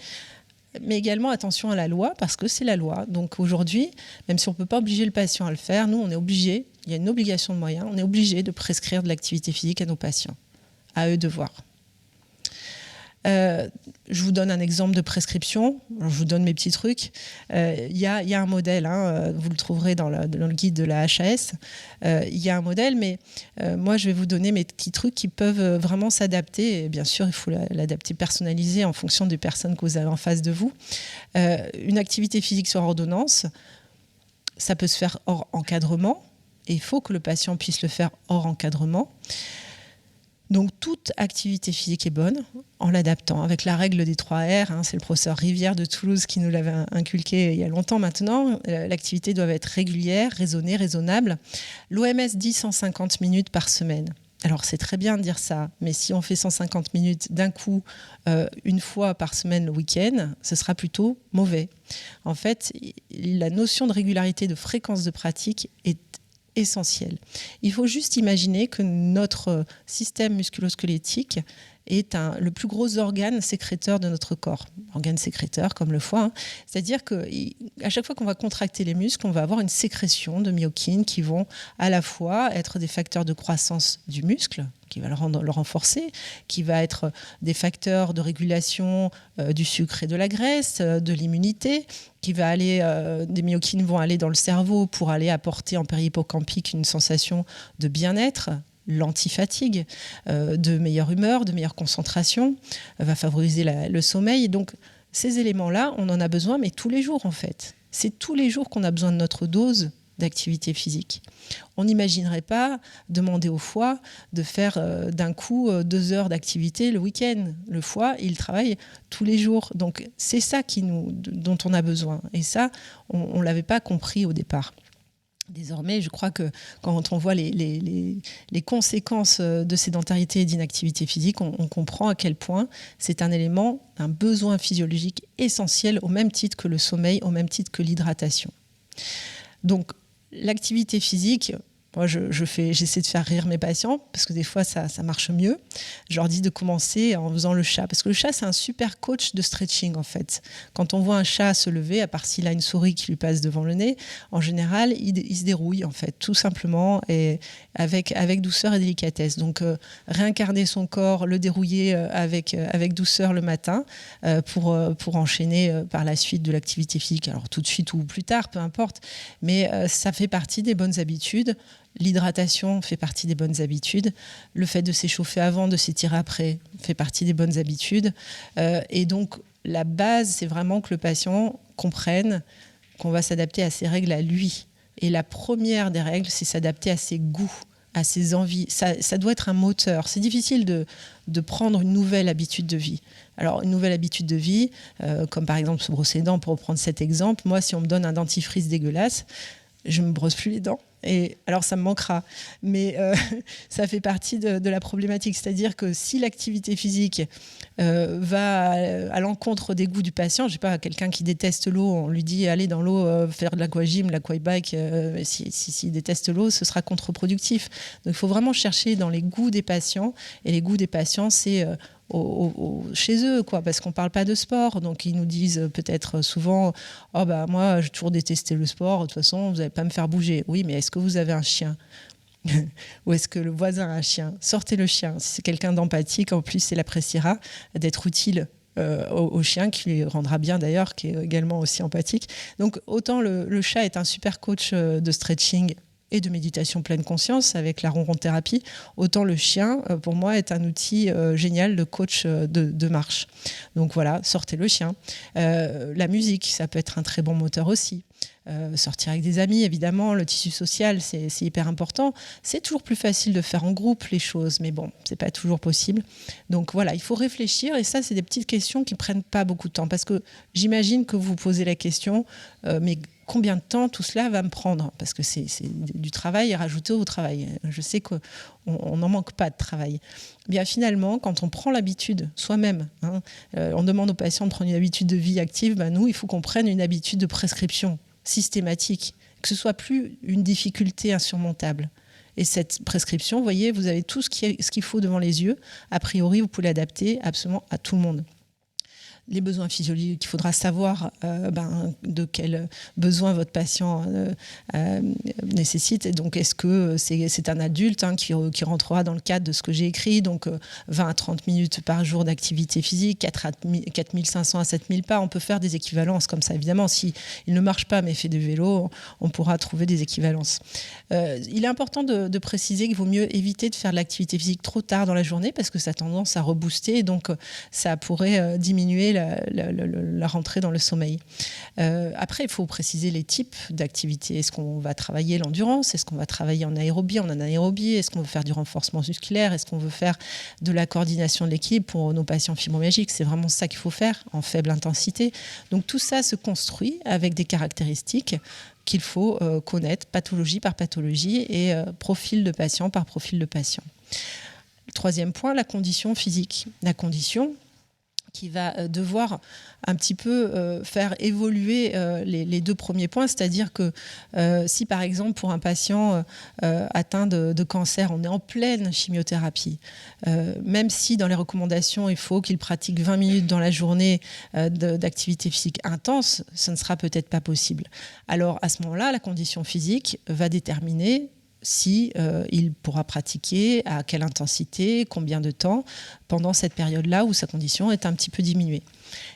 également attention à la loi, parce que c'est la loi. Donc aujourd'hui, même si on ne peut pas obliger le patient à le faire, nous, on est obligé, il y a une obligation de moyens, on est obligé de prescrire de l'activité physique à nos patients. À eux de voir. Je vous donne un exemple de prescription. Je vous donne mes petits trucs. Il y a un modèle, vous le trouverez dans le guide de la HAS. Il y a un modèle, mais moi, je vais vous donner mes petits trucs qui peuvent vraiment s'adapter. Et bien sûr, il faut l'adapter, personnaliser en fonction des personnes que vous avez en face de vous. Une activité physique sur ordonnance, ça peut se faire hors encadrement. Et il faut que le patient puisse le faire hors encadrement. Donc, toute activité physique est bonne en l'adaptant, avec la règle des 3 R. C'est le professeur Rivière de Toulouse qui nous l'avait inculqué il y a longtemps maintenant. L'activité doit être régulière, raisonnée, raisonnable. L'OMS dit 150 minutes par semaine. Alors, c'est très bien de dire ça, mais si on fait 150 minutes d'un coup, une fois par semaine le week-end, ce sera plutôt mauvais. En fait, la notion de régularité, de fréquence de pratique est essentiel. Il faut juste imaginer que notre système musculo-squelettique est le plus gros organe sécréteur de notre corps. Organe sécréteur comme le foie. C'est-à-dire qu'à chaque fois qu'on va contracter les muscles, on va avoir une sécrétion de myokines qui vont à la fois être des facteurs de croissance du muscle, qui va le renforcer, qui va être des facteurs de régulation du sucre et de la graisse, de l'immunité, qui va aller, des myokines vont aller dans le cerveau pour aller apporter en périhippocampique une sensation de bien-être, l'antifatigue, de meilleure humeur, de meilleure concentration, va favoriser le sommeil. Donc ces éléments-là, on en a besoin, mais tous les jours en fait. C'est tous les jours qu'on a besoin de notre dose d'activité physique. On n'imaginerait pas demander au foie de faire d'un coup 2 heures d'activité le week-end. Le foie, il travaille tous les jours. Donc c'est ça dont on a besoin. Et ça, on ne l'avait pas compris au départ. Désormais, je crois que quand on voit les conséquences de sédentarité et d'inactivité physique, on comprend à quel point c'est un élément, un besoin physiologique essentiel au même titre que le sommeil, au même titre que l'hydratation. Donc, l'activité physique, moi j'essaie de faire rire mes patients parce que des fois ça marche mieux. Je leur dis de commencer en faisant le chat parce que le chat c'est un super coach de stretching en fait. Quand on voit un chat se lever, à part s'il a une souris qui lui passe devant le nez, en général il se dérouille en fait tout simplement et avec douceur et délicatesse. Donc réincarner son corps, le dérouiller avec douceur le matin pour enchaîner par la suite de l'activité physique. Alors tout de suite ou plus tard, peu importe, mais ça fait partie des bonnes habitudes. L'hydratation fait partie des bonnes habitudes. Le fait de s'échauffer avant, de s'étirer après fait partie des bonnes habitudes. Et donc, la base, c'est vraiment que le patient comprenne qu'on va s'adapter à ses règles à lui. Et la première des règles, c'est s'adapter à ses goûts, à ses envies. Ça doit être un moteur. C'est difficile de prendre une nouvelle habitude de vie. Alors, une nouvelle habitude de vie, comme par exemple se brosser les dents, pour reprendre cet exemple, moi, si on me donne un dentifrice dégueulasse, je ne me brosse plus les dents. Et alors, ça me manquera. Mais ça fait partie de la problématique. C'est-à-dire que si l'activité physique va à l'encontre des goûts du patient, je ne sais pas, quelqu'un qui déteste l'eau, on lui dit allez dans l'eau faire de l'aquagym, l'aquabike, s'il déteste l'eau, ce sera contre-productif. Donc, il faut vraiment chercher dans les goûts des patients. Et les goûts des patients, c'est chez eux, quoi, parce qu'on ne parle pas de sport. Donc, ils nous disent peut-être souvent « Oh, bah, moi, j'ai toujours détesté le sport. De toute façon, vous n'allez pas me faire bouger. » Oui, mais est-ce que vous avez un chien ? Ou est-ce que le voisin a un chien ? Sortez le chien. Si c'est quelqu'un d'empathique, en plus, il appréciera d'être utile au chien, qui lui rendra bien d'ailleurs, qui est également aussi empathique. Donc, autant le chat est un super coach de stretching et de méditation pleine conscience avec la ronron-thérapie, autant le chien, pour moi, est un outil génial de coach de marche. Donc voilà, sortez le chien. La musique, ça peut être un très bon moteur aussi. Sortir avec des amis, évidemment, le tissu social, c'est hyper important. C'est toujours plus facile de faire en groupe les choses, mais bon, c'est pas toujours possible. Donc voilà, il faut réfléchir, et ça, c'est des petites questions qui prennent pas beaucoup de temps, parce que j'imagine que vous posez la question, mais combien de temps tout cela va me prendre ? Parce que c'est du travail rajouté au travail. Je sais qu'on n'en manque pas de travail. Bien finalement, quand on prend l'habitude soi-même, on demande aux patients de prendre une habitude de vie active, nous, il faut qu'on prenne une habitude de prescription systématique, que ce soit plus une difficulté insurmontable. Et cette prescription, vous voyez, vous avez tout ce qu'il faut devant les yeux. A priori, vous pouvez l'adapter absolument à tout le monde. les besoins physiologiques. Il faudra savoir de quels besoins votre patient nécessite. Et donc, est-ce que c'est un adulte qui rentrera dans le cadre de ce que j'ai écrit, donc 20 à 30 minutes par jour d'activité physique, 4500 à 7000 pas. On peut faire des équivalences comme ça. Évidemment, s'il ne marche pas mais fait du vélo, on pourra trouver des équivalences. Il est important de préciser qu'il vaut mieux éviter de faire de l'activité physique trop tard dans la journée parce que ça a tendance à rebooster et donc ça pourrait diminuer la rentrée dans le sommeil. Après, il faut préciser les types d'activités. Est-ce qu'on va travailler l'endurance? Est-ce qu'on va travailler en aérobie, en anaérobie? Est-ce qu'on veut faire du renforcement musculaire? Est-ce qu'on veut faire de la coordination de l'équipe pour nos patients fibromyalgiques? C'est vraiment ça qu'il faut faire en faible intensité. Donc tout ça se construit avec des caractéristiques qu'il faut connaître pathologie par pathologie et profil de patient par profil de patient. Le troisième point, la condition physique. La condition qui va devoir un petit peu faire évoluer les deux premiers points, c'est-à-dire que si par exemple pour un patient atteint de cancer, on est en pleine chimiothérapie, même si dans les recommandations il faut qu'il pratique 20 minutes dans la journée d'activité physique intense, ce ne sera peut-être pas possible. Alors à ce moment-là, la condition physique va déterminer si il pourra pratiquer, à quelle intensité, combien de temps, pendant cette période-là où sa condition est un petit peu diminuée.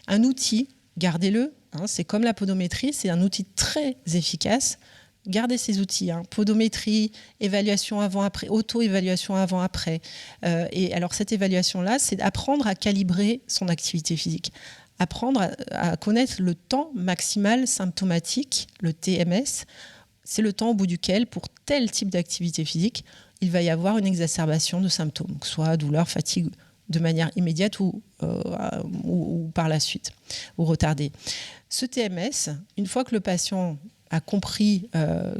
Un outil, gardez-le, c'est comme la podométrie, c'est un outil très efficace. Gardez ces outils, podométrie, évaluation avant-après, auto-évaluation avant-après. Et alors cette évaluation-là, c'est d'apprendre à calibrer son activité physique. Apprendre à connaître le temps maximal symptomatique, le TMS. C'est le temps au bout duquel, pour tel type d'activité physique, il va y avoir une exacerbation de symptômes, que ce soit douleur, fatigue, de manière immédiate ou par la suite, ou retardée. Ce TMS, une fois que le patient a compris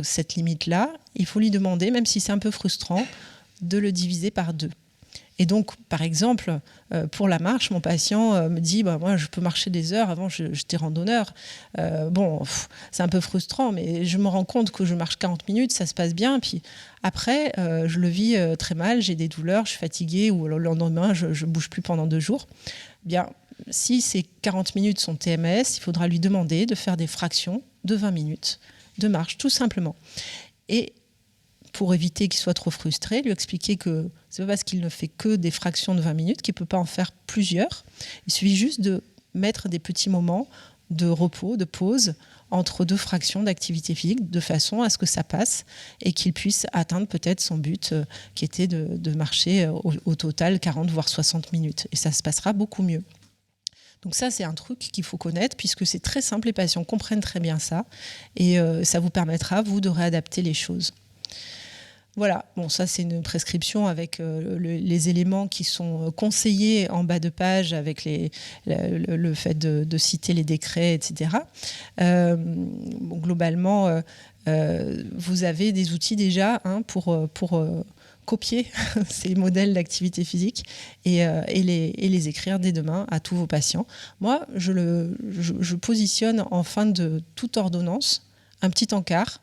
cette limite-là, il faut lui demander, même si c'est un peu frustrant, de le diviser par 2. Et donc, par exemple, pour la marche, mon patient me dit moi, je peux marcher des heures. Avant, j'étais randonneur. C'est un peu frustrant, mais je me rends compte que je marche 40 minutes, ça se passe bien. Puis après, je le vis très mal, j'ai des douleurs, je suis fatiguée, ou le lendemain, je ne bouge plus pendant 2 jours. Bien, si ces 40 minutes sont TMS, il faudra lui demander de faire des fractions de 20 minutes de marche, tout simplement. Et pour éviter qu'il soit trop frustré, lui expliquer que c'est pas parce qu'il ne fait que des fractions de 20 minutes qu'il ne peut pas en faire plusieurs. Il suffit juste de mettre des petits moments de repos, de pause, entre 2 fractions d'activité physique, de façon à ce que ça passe et qu'il puisse atteindre peut-être son but qui était de marcher au total 40 voire 60 minutes. Et ça se passera beaucoup mieux. Donc ça, c'est un truc qu'il faut connaître puisque c'est très simple, les patients comprennent très bien ça et ça vous permettra, vous, de réadapter les choses. Voilà, bon, ça c'est une prescription avec les éléments qui sont conseillés en bas de page avec le fait de citer les décrets, etc. Globalement, vous avez des outils déjà pour copier ces modèles d'activité physique et les écrire dès demain à tous vos patients. Moi, je positionne en fin de toute ordonnance un petit encart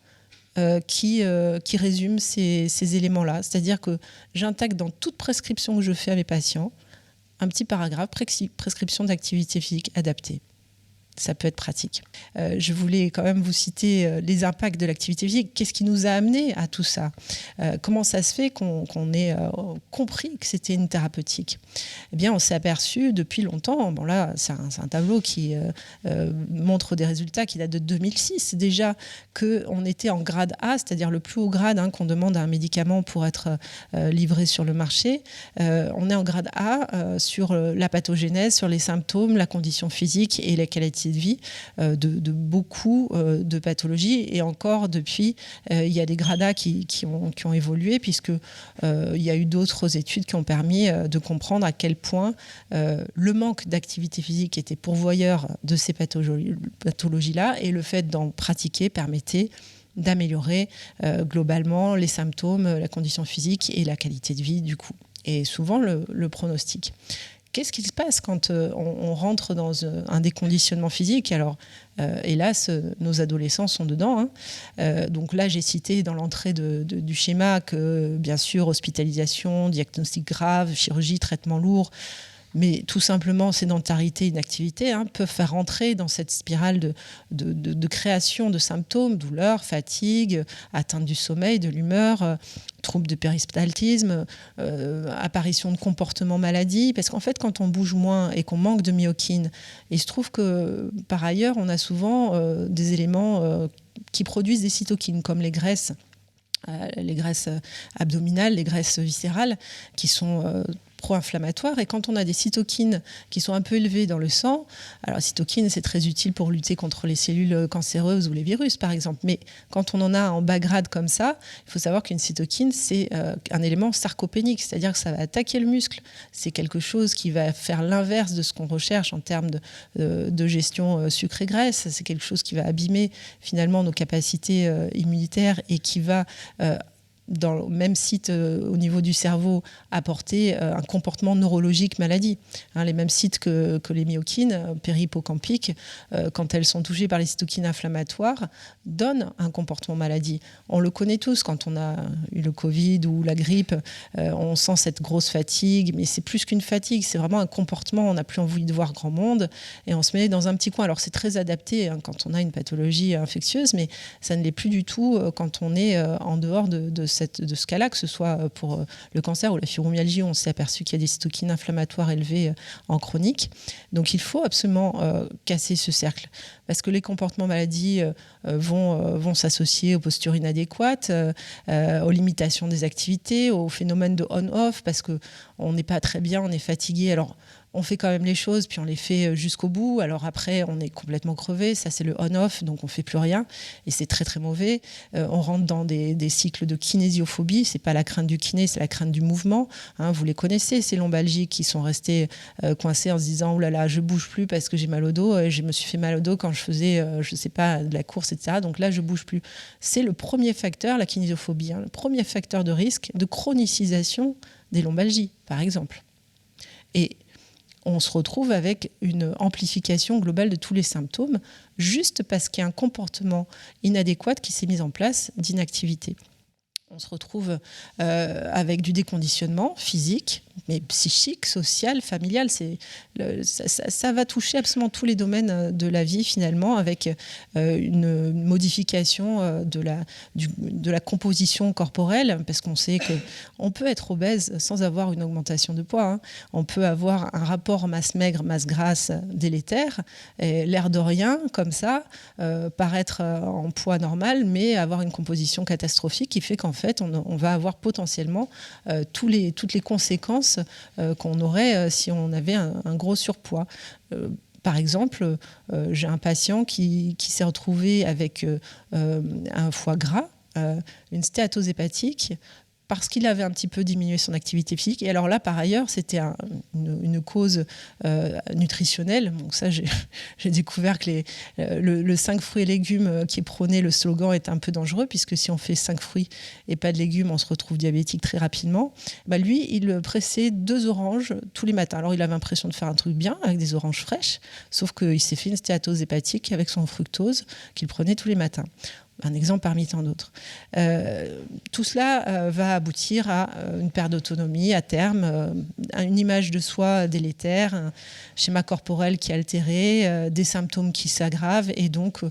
qui résume ces éléments-là. C'est-à-dire que j'intègre dans toute prescription que je fais à mes patients un petit paragraphe, prescription d'activité physique adaptée. Ça peut être pratique. Je voulais quand même vous citer les impacts de l'activité physique. Qu'est-ce qui nous a amené à tout ça? Comment ça se fait qu'on ait compris que c'était une thérapeutique? Eh bien, on s'est aperçu depuis longtemps, bon là, c'est un tableau qui montre des résultats qui datent de 2006, déjà qu'on était en grade A, c'est-à-dire le plus haut grade qu'on demande à un médicament pour être livré sur le marché. On est en grade A sur la pathogénèse, sur les symptômes, la condition physique et la qualité de vie de beaucoup de pathologies. Et encore depuis, il y a des gradas qui ont évolué puisque il y a eu d'autres études qui ont permis de comprendre à quel point le manque d'activité physique était pourvoyeur de ces pathologies-là et le fait d'en pratiquer permettait d'améliorer globalement les symptômes, la condition physique et la qualité de vie du coup. Et souvent le pronostic. Qu'est-ce qui se passe quand on rentre dans un déconditionnement physique? Alors, hélas, nos adolescents sont dedans. Donc là, j'ai cité dans l'entrée du schéma que, bien sûr, hospitalisation, diagnostic grave, chirurgie, traitement lourd, mais tout simplement sédentarité, inactivité, peuvent faire rentrer dans cette spirale de création de symptômes, douleurs, fatigue, atteinte du sommeil, de l'humeur, troubles de péristaltisme, apparition de comportements maladies, parce qu'en fait, quand on bouge moins et qu'on manque de myokine, il se trouve que par ailleurs, on a souvent des éléments qui produisent des cytokines, comme les graisses abdominales, les graisses viscérales, qui sont pro-inflammatoires. Et quand on a des cytokines qui sont un peu élevées dans le sang, alors cytokines, c'est très utile pour lutter contre les cellules cancéreuses ou les virus, par exemple. Mais quand on en a en bas grade comme ça, il faut savoir qu'une cytokine, c'est un élément sarcopénique, c'est-à-dire que ça va attaquer le muscle. C'est quelque chose qui va faire l'inverse de ce qu'on recherche en termes de gestion sucre-graisse. C'est quelque chose qui va abîmer finalement nos capacités immunitaires et qui va dans le même site au niveau du cerveau, apporter un comportement neurologique maladie. Les mêmes sites que les myokines périhippocampiques, quand elles sont touchées par les cytokines inflammatoires, donnent un comportement maladie. On le connaît tous, quand on a eu le Covid ou la grippe, on sent cette grosse fatigue, mais c'est plus qu'une fatigue, c'est vraiment un comportement, on n'a plus envie de voir grand monde, et on se met dans un petit coin. Alors c'est très adapté quand on a une pathologie infectieuse, mais ça ne l'est plus du tout quand on est en dehors de ce cas-là, que ce soit pour le cancer ou la fibromyalgie, on s'est aperçu qu'il y a des cytokines inflammatoires élevées en chronique. Donc il faut absolument casser ce cercle, parce que les comportements maladies vont s'associer aux postures inadéquates, aux limitations des activités, au phénomène de on-off, parce qu'on n'est pas très bien, on est fatigué. Alors, on fait quand même les choses, puis on les fait jusqu'au bout. Alors après, on est complètement crevé. Ça, c'est le on-off, donc on ne fait plus rien. Et c'est très, très mauvais. On rentre dans des cycles de kinésiophobie. Ce n'est pas la crainte du kiné, c'est la crainte du mouvement. Vous les connaissez, ces lombalgiques qui sont restés coincés en se disant « Oh là là, je ne bouge plus parce que j'ai mal au dos. Je me suis fait mal au dos quand je faisais, je ne sais pas, de la course, etc. Donc là, je ne bouge plus. » C'est le premier facteur, la kinésiophobie, le premier facteur de risque de chronicisation des lombalgies, par exemple. Et on se retrouve avec une amplification globale de tous les symptômes, juste parce qu'il y a un comportement inadéquat qui s'est mis en place d'inactivité. On se retrouve avec du déconditionnement physique, mais psychique, social, familial. Ça va toucher absolument tous les domaines de la vie, finalement, avec une modification de la composition corporelle, parce qu'on sait qu'on peut être obèse sans avoir une augmentation de poids. On peut avoir un rapport masse maigre, masse grasse délétère, et l'air de rien, comme ça, paraître en poids normal, mais avoir une composition catastrophique qui fait qu'en fait, on va avoir potentiellement toutes les conséquences qu'on aurait si on avait un gros surpoids. Par exemple, j'ai un patient qui s'est retrouvé avec un foie gras, une stéatose hépatique, parce qu'il avait un petit peu diminué son activité physique. Et alors là, par ailleurs, c'était une cause nutritionnelle. Donc ça, j'ai découvert que le 5 fruits et légumes qui est prôné, le slogan, est un peu dangereux, puisque si on fait 5 fruits et pas de légumes, on se retrouve diabétique très rapidement. Lui, il pressait 2 oranges tous les matins. Alors, il avait l'impression de faire un truc bien, avec des oranges fraîches, sauf qu'il s'est fait une stéatose hépatique avec son fructose qu'il prenait tous les matins. Un exemple parmi tant d'autres. Tout cela va aboutir à une perte d'autonomie à terme, à une image de soi délétère, un schéma corporel qui est altéré, des symptômes qui s'aggravent. Et donc,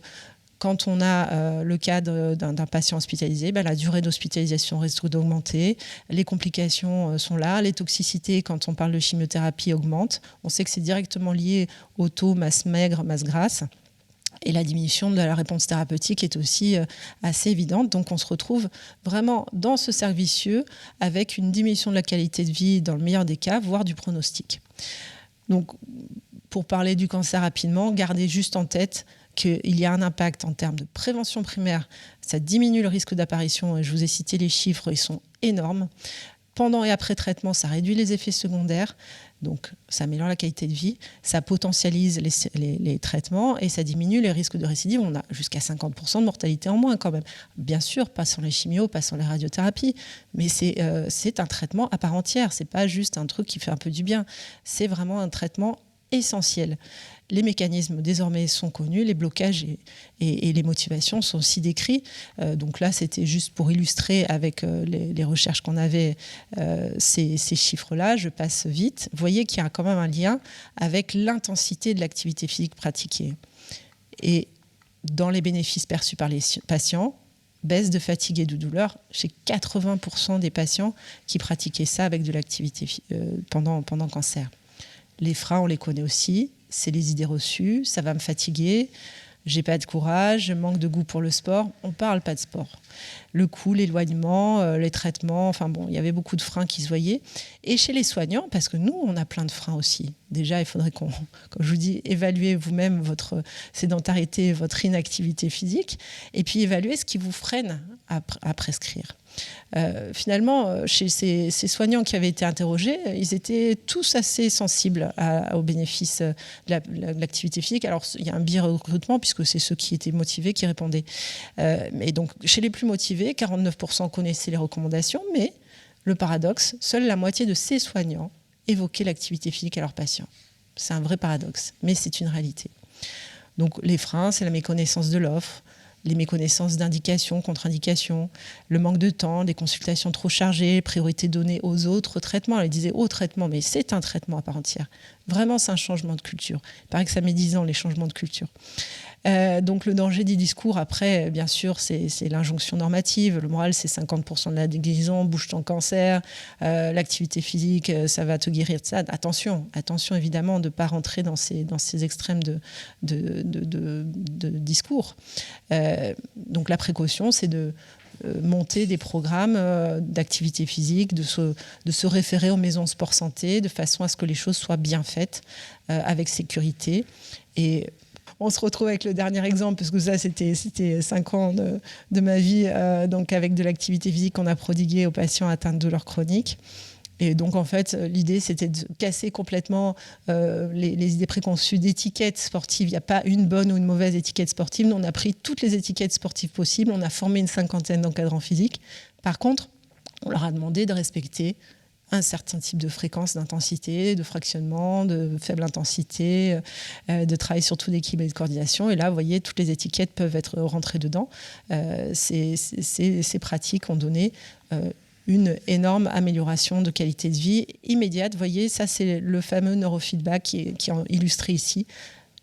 quand on a le cas d'un patient hospitalisé, la durée d'hospitalisation risque d'augmenter, les complications sont là, les toxicités, quand on parle de chimiothérapie, augmentent. On sait que c'est directement lié au taux masse maigre, masse grasse. Et la diminution de la réponse thérapeutique est aussi assez évidente. Donc on se retrouve vraiment dans ce cercle vicieux avec une diminution de la qualité de vie dans le meilleur des cas, voire du pronostic. Donc pour parler du cancer rapidement, gardez juste en tête qu'il y a un impact en termes de prévention primaire. Ça diminue le risque d'apparition. Je vous ai cité les chiffres, ils sont énormes. Pendant et après traitement, ça réduit les effets secondaires. Donc, ça améliore la qualité de vie, ça potentialise les traitements et ça diminue les risques de récidive. On a jusqu'à 50% de mortalité en moins quand même. Bien sûr, pas sans les chimios, pas sans les radiothérapies, mais c'est un traitement à part entière. C'est pas juste un truc qui fait un peu du bien. C'est vraiment un traitement essentiel. Les mécanismes désormais sont connus, les blocages et les motivations sont aussi décrits. Donc là, c'était juste pour illustrer avec les recherches qu'on avait ces chiffres-là. Je passe vite. Vous voyez qu'il y a quand même un lien avec l'intensité de l'activité physique pratiquée. Et dans les bénéfices perçus par les patients, baisse de fatigue et de douleur chez 80% des patients qui pratiquaient ça avec de l'activité pendant le cancer. Les freins, on les connaît aussi. C'est les idées reçues, ça va me fatiguer, j'ai pas de courage, je manque de goût pour le sport. On ne parle pas de sport. Le coût, l'éloignement, les traitements, enfin bon, il y avait beaucoup de freins qui se voyaient. Et chez les soignants, parce que nous, on a plein de freins aussi. Déjà, il faudrait comme je vous dis, évaluer vous-même votre sédentarité, votre inactivité physique, et puis évaluer ce qui vous freine à prescrire. Finalement, chez ces soignants qui avaient été interrogés, ils étaient tous assez sensibles aux bénéfices de l'activité physique. Alors, il y a un biais recrutement, puisque c'est ceux qui étaient motivés qui répondaient. Et donc, chez les plus motivés, 49% connaissaient les recommandations, mais le paradoxe, seule la moitié de ces soignants évoquaient l'activité physique à leurs patients. C'est un vrai paradoxe, mais c'est une réalité. Donc, les freins, c'est la méconnaissance de l'offre, les méconnaissances d'indications, contre-indications, le manque de temps, des consultations trop chargées, priorité donnée aux autres traitements. Elle disait au traitement, mais c'est un traitement à part entière. Vraiment, c'est un changement de culture. Il paraît que ça met 10 ans, les changements de culture. Donc le danger du discours, après, bien sûr, c'est l'injonction normative. Le moral, c'est 50% de la guérison, bouge ton cancer, l'activité physique, ça va te guérir de ça. Attention évidemment de ne pas rentrer dans ces extrêmes de discours. Donc la précaution, c'est de monter des programmes d'activité physique, de se référer aux maisons sport santé, de façon à ce que les choses soient bien faites, avec sécurité. Et on se retrouve avec le dernier exemple, parce que ça, c'était 5 ans de ma vie, donc avec de l'activité physique qu'on a prodiguée aux patients atteints de douleurs chroniques. Et donc, en fait, l'idée, c'était de casser complètement les idées préconçues d'étiquettes sportives. Il n'y a pas une bonne ou une mauvaise étiquette sportive. Nous, on a pris toutes les étiquettes sportives possibles. On a formé une 50aine d'encadrants physiques. Par contre, on leur a demandé de respecter un certain type de fréquence, d'intensité, de fractionnement, de faible intensité, de travail surtout d'équilibre et de coordination. Et là, vous voyez, toutes les étiquettes peuvent être rentrées dedans. Ces pratiques ont donné une énorme amélioration de qualité de vie immédiate. Vous voyez, ça, c'est le fameux neurofeedback qui est illustré ici.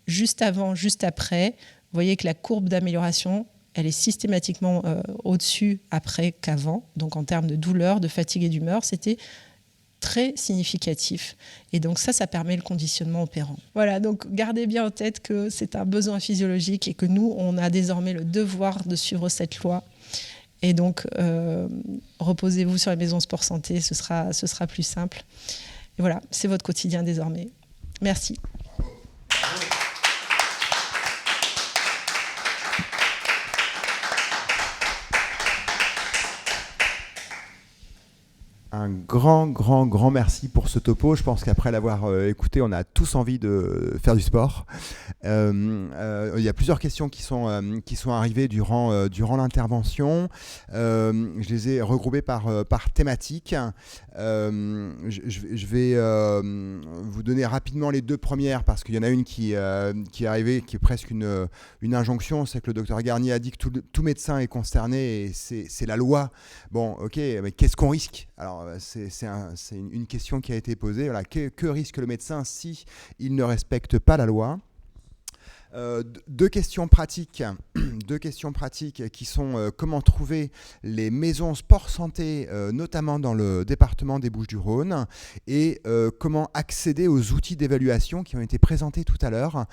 Juste avant, juste après, vous voyez que la courbe d'amélioration, elle est systématiquement au-dessus après qu'avant. Donc, en termes de douleur, de fatigue et d'humeur, c'était très significatif. Et donc ça permet le conditionnement opérant. Voilà, donc gardez bien en tête que c'est un besoin physiologique et que nous, on a désormais le devoir de suivre cette loi. Et donc, reposez-vous sur les maisons sport santé, ce sera plus simple. Et voilà, c'est votre quotidien désormais. Merci. Un grand merci pour ce topo. Je pense qu'après l'avoir écouté, on a tous envie de faire du sport. Il y a plusieurs questions qui sont arrivées durant l'intervention. Je les ai regroupées par thématique. Je vais vous donner rapidement les deux premières parce qu'il y en a une qui est arrivée, qui est presque une injonction. C'est que le docteur Garnier a dit que tout médecin est concerné et c'est la loi. Bon, ok, mais qu'est-ce qu'on risque ? Alors, c'est une question qui a été posée. Voilà, que risque le médecin si il ne respecte pas la loi ? Deux questions pratiques qui sont comment trouver les maisons sport santé, notamment dans le département des Bouches-du-Rhône, et comment accéder aux outils d'évaluation qui ont été présentés tout à l'heure,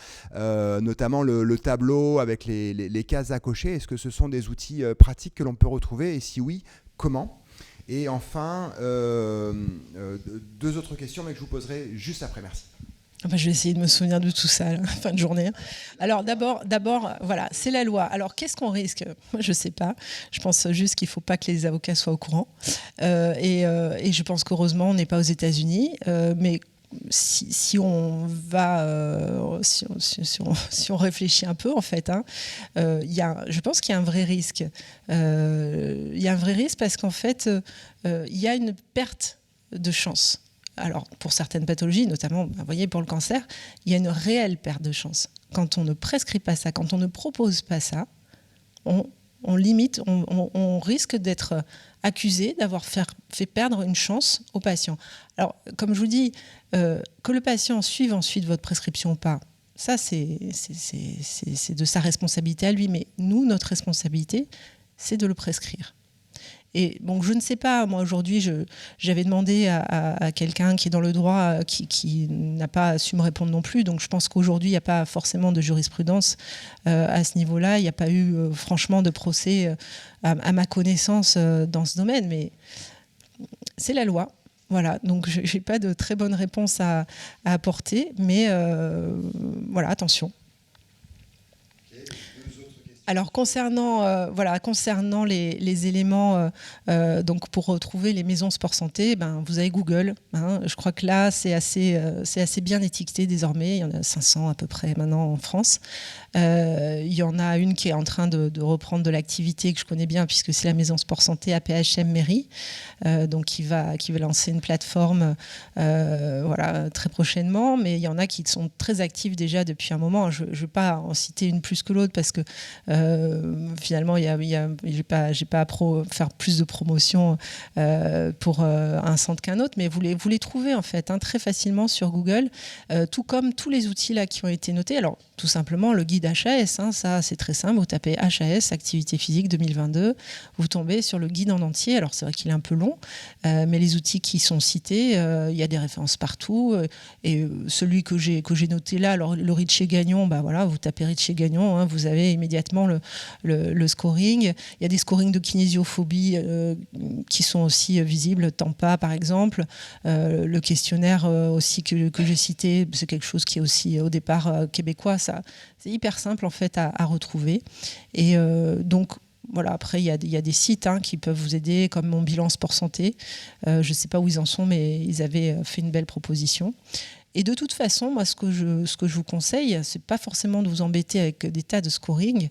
notamment le tableau avec les cases à cocher. Est-ce que ce sont des outils pratiques que l'on peut retrouver, et si oui, comment ? Et enfin, deux autres questions, mais que je vous poserai juste après. Merci. Je vais essayer de me souvenir de tout ça à la fin de journée. Alors d'abord, voilà, c'est la loi. Alors qu'est-ce qu'on risque ? Moi, je ne sais pas. Je pense juste qu'il ne faut pas que les avocats soient au courant. Et je pense qu'heureusement, on n'est pas aux États-Unis. Mais si on va, si on réfléchit un peu, en fait, je pense qu'il y a un vrai risque. Il y a un vrai risque parce qu'en fait, il y a une perte de chance. alors pour certaines pathologies, notamment, vous voyez, pour le cancer, il y a une réelle perte de chance. Quand on ne prescrit pas ça, quand on ne propose pas ça, on limite, on risque d'être accusé d'avoir fait perdre une chance au patient. Alors, comme je vous dis, que le patient suive ensuite votre prescription ou pas, ça, c'est de sa responsabilité à lui. Mais nous, notre responsabilité, c'est de le prescrire. Et bon, je ne sais pas, moi aujourd'hui, j'avais demandé à quelqu'un qui est dans le droit, qui n'a pas su me répondre non plus. Donc je pense qu'aujourd'hui, il n'y a pas forcément de jurisprudence à ce niveau-là. Il n'y a pas eu franchement de procès à ma connaissance dans ce domaine. Mais c'est la loi. Voilà, donc je n'ai pas de très bonne réponse à apporter. Mais voilà, attention. Alors concernant les éléments, donc pour retrouver les maisons sport santé, vous avez Google. Je crois que là c'est assez bien étiqueté désormais. Il y en a 500 à peu près maintenant en France. Il y en a une qui est en train de reprendre de l'activité que je connais bien puisque c'est la maison sport santé APHM Mairie, donc qui va lancer une plateforme très prochainement. Mais il y en a qui sont très actifs déjà depuis un moment. Je ne vais pas en citer une plus que l'autre parce que finalement, j'ai pas à faire plus de promotion pour un centre qu'un autre, mais vous les trouvez en fait très facilement sur Google, tout comme tous les outils là qui ont été notés. Alors tout simplement le guide HAS, ça c'est très simple, vous tapez HAS activité physique 2022, vous tombez sur le guide en entier. Alors c'est vrai qu'il est un peu long, mais les outils qui sont cités, il y a des références partout, et celui que j'ai noté là, alors le Richer-Gagnon, vous tapez Richer-Gagnon, vous avez immédiatement le scoring. Il y a des scorings de kinésiophobie qui sont aussi visibles, TAMPA par exemple. Le questionnaire aussi que j'ai cité, c'est quelque chose qui est aussi au départ québécois. Ça, c'est hyper simple en fait à retrouver. Et donc voilà, après il y a des sites qui peuvent vous aider, comme Mon Bilan Sport Santé. Je ne sais pas où ils en sont, mais ils avaient fait une belle proposition. Et de toute façon, moi, ce que je vous conseille, c'est pas forcément de vous embêter avec des tas de scoring.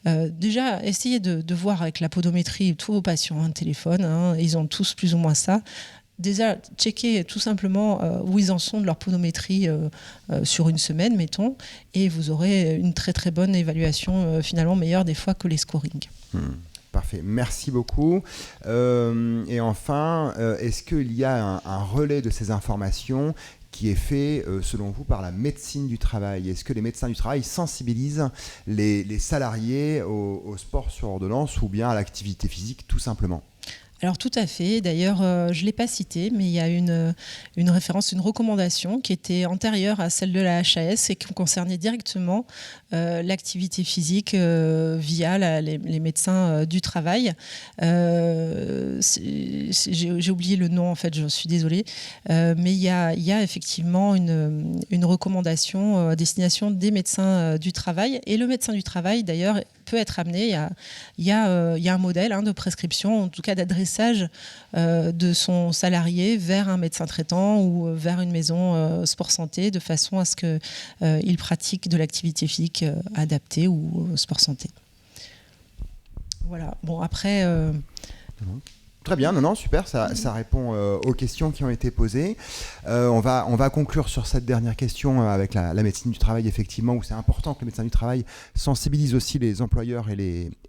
Déjà, essayez de voir avec la podométrie, tous vos patients ont un téléphone, ils ont tous plus ou moins ça. Déjà, checkez tout simplement où ils en sont de leur podométrie sur une semaine, mettons, et vous aurez une très très bonne évaluation, finalement meilleure des fois que les scorings. Parfait, merci beaucoup. Et enfin, est-ce qu'il y a un relais de ces informations qui est fait, selon vous, par la médecine du travail? Est-ce que les médecins du travail sensibilisent les salariés au sport sur ordonnance ou bien à l'activité physique, tout simplement? Alors tout à fait. D'ailleurs, je ne l'ai pas cité, mais il y a une référence, une recommandation qui était antérieure à celle de la HAS et qui concernait directement l'activité physique via les médecins du travail. J'ai oublié le nom, en fait, je suis désolée. Mais il y a effectivement une recommandation à destination des médecins du travail. Et le médecin du travail, d'ailleurs, peut être amené. Il y a un modèle de prescription, en tout cas d'adressage de son salarié vers un médecin traitant ou vers une maison sport santé, de façon à ce qu'il pratique de l'activité physique adaptée ou sport santé. Voilà. Bon, après... Très bien, non, super, ça répond aux questions qui ont été posées. On va conclure sur cette dernière question avec la médecine du travail, effectivement, où c'est important que le médecin du travail sensibilise aussi les employeurs et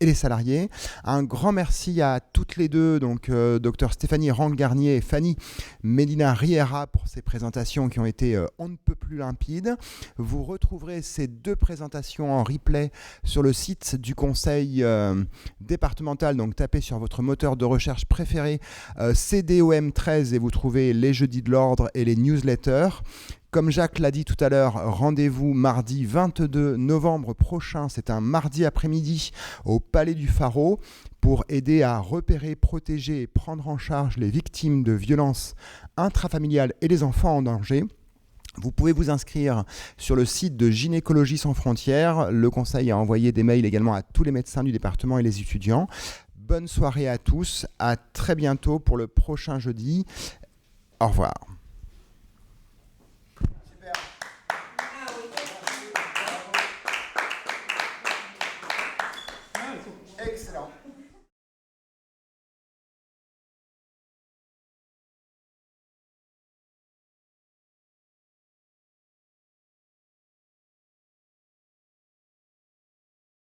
les salariés. Un grand merci à toutes les deux, donc Dr Stéphanie Rang-Garnier et Fanny Medina Riera pour ces présentations qui ont été on ne peut plus limpides. Vous retrouverez ces deux présentations en replay sur le site du conseil départemental, donc tapez sur votre moteur de recherche préféré CDOM 13 et vous trouvez les jeudis de l'ordre et les newsletters. Comme Jacques l'a dit tout à l'heure, rendez-vous mardi 22 novembre prochain, c'est un mardi après-midi au Palais du Pharo pour aider à repérer, protéger et prendre en charge les victimes de violences intrafamiliales et les enfants en danger. Vous pouvez vous inscrire sur le site de Gynécologie sans frontières. Le conseil a envoyé des mails également à tous les médecins du département et les étudiants. Bonne soirée à tous, à très bientôt pour le prochain jeudi. Au revoir.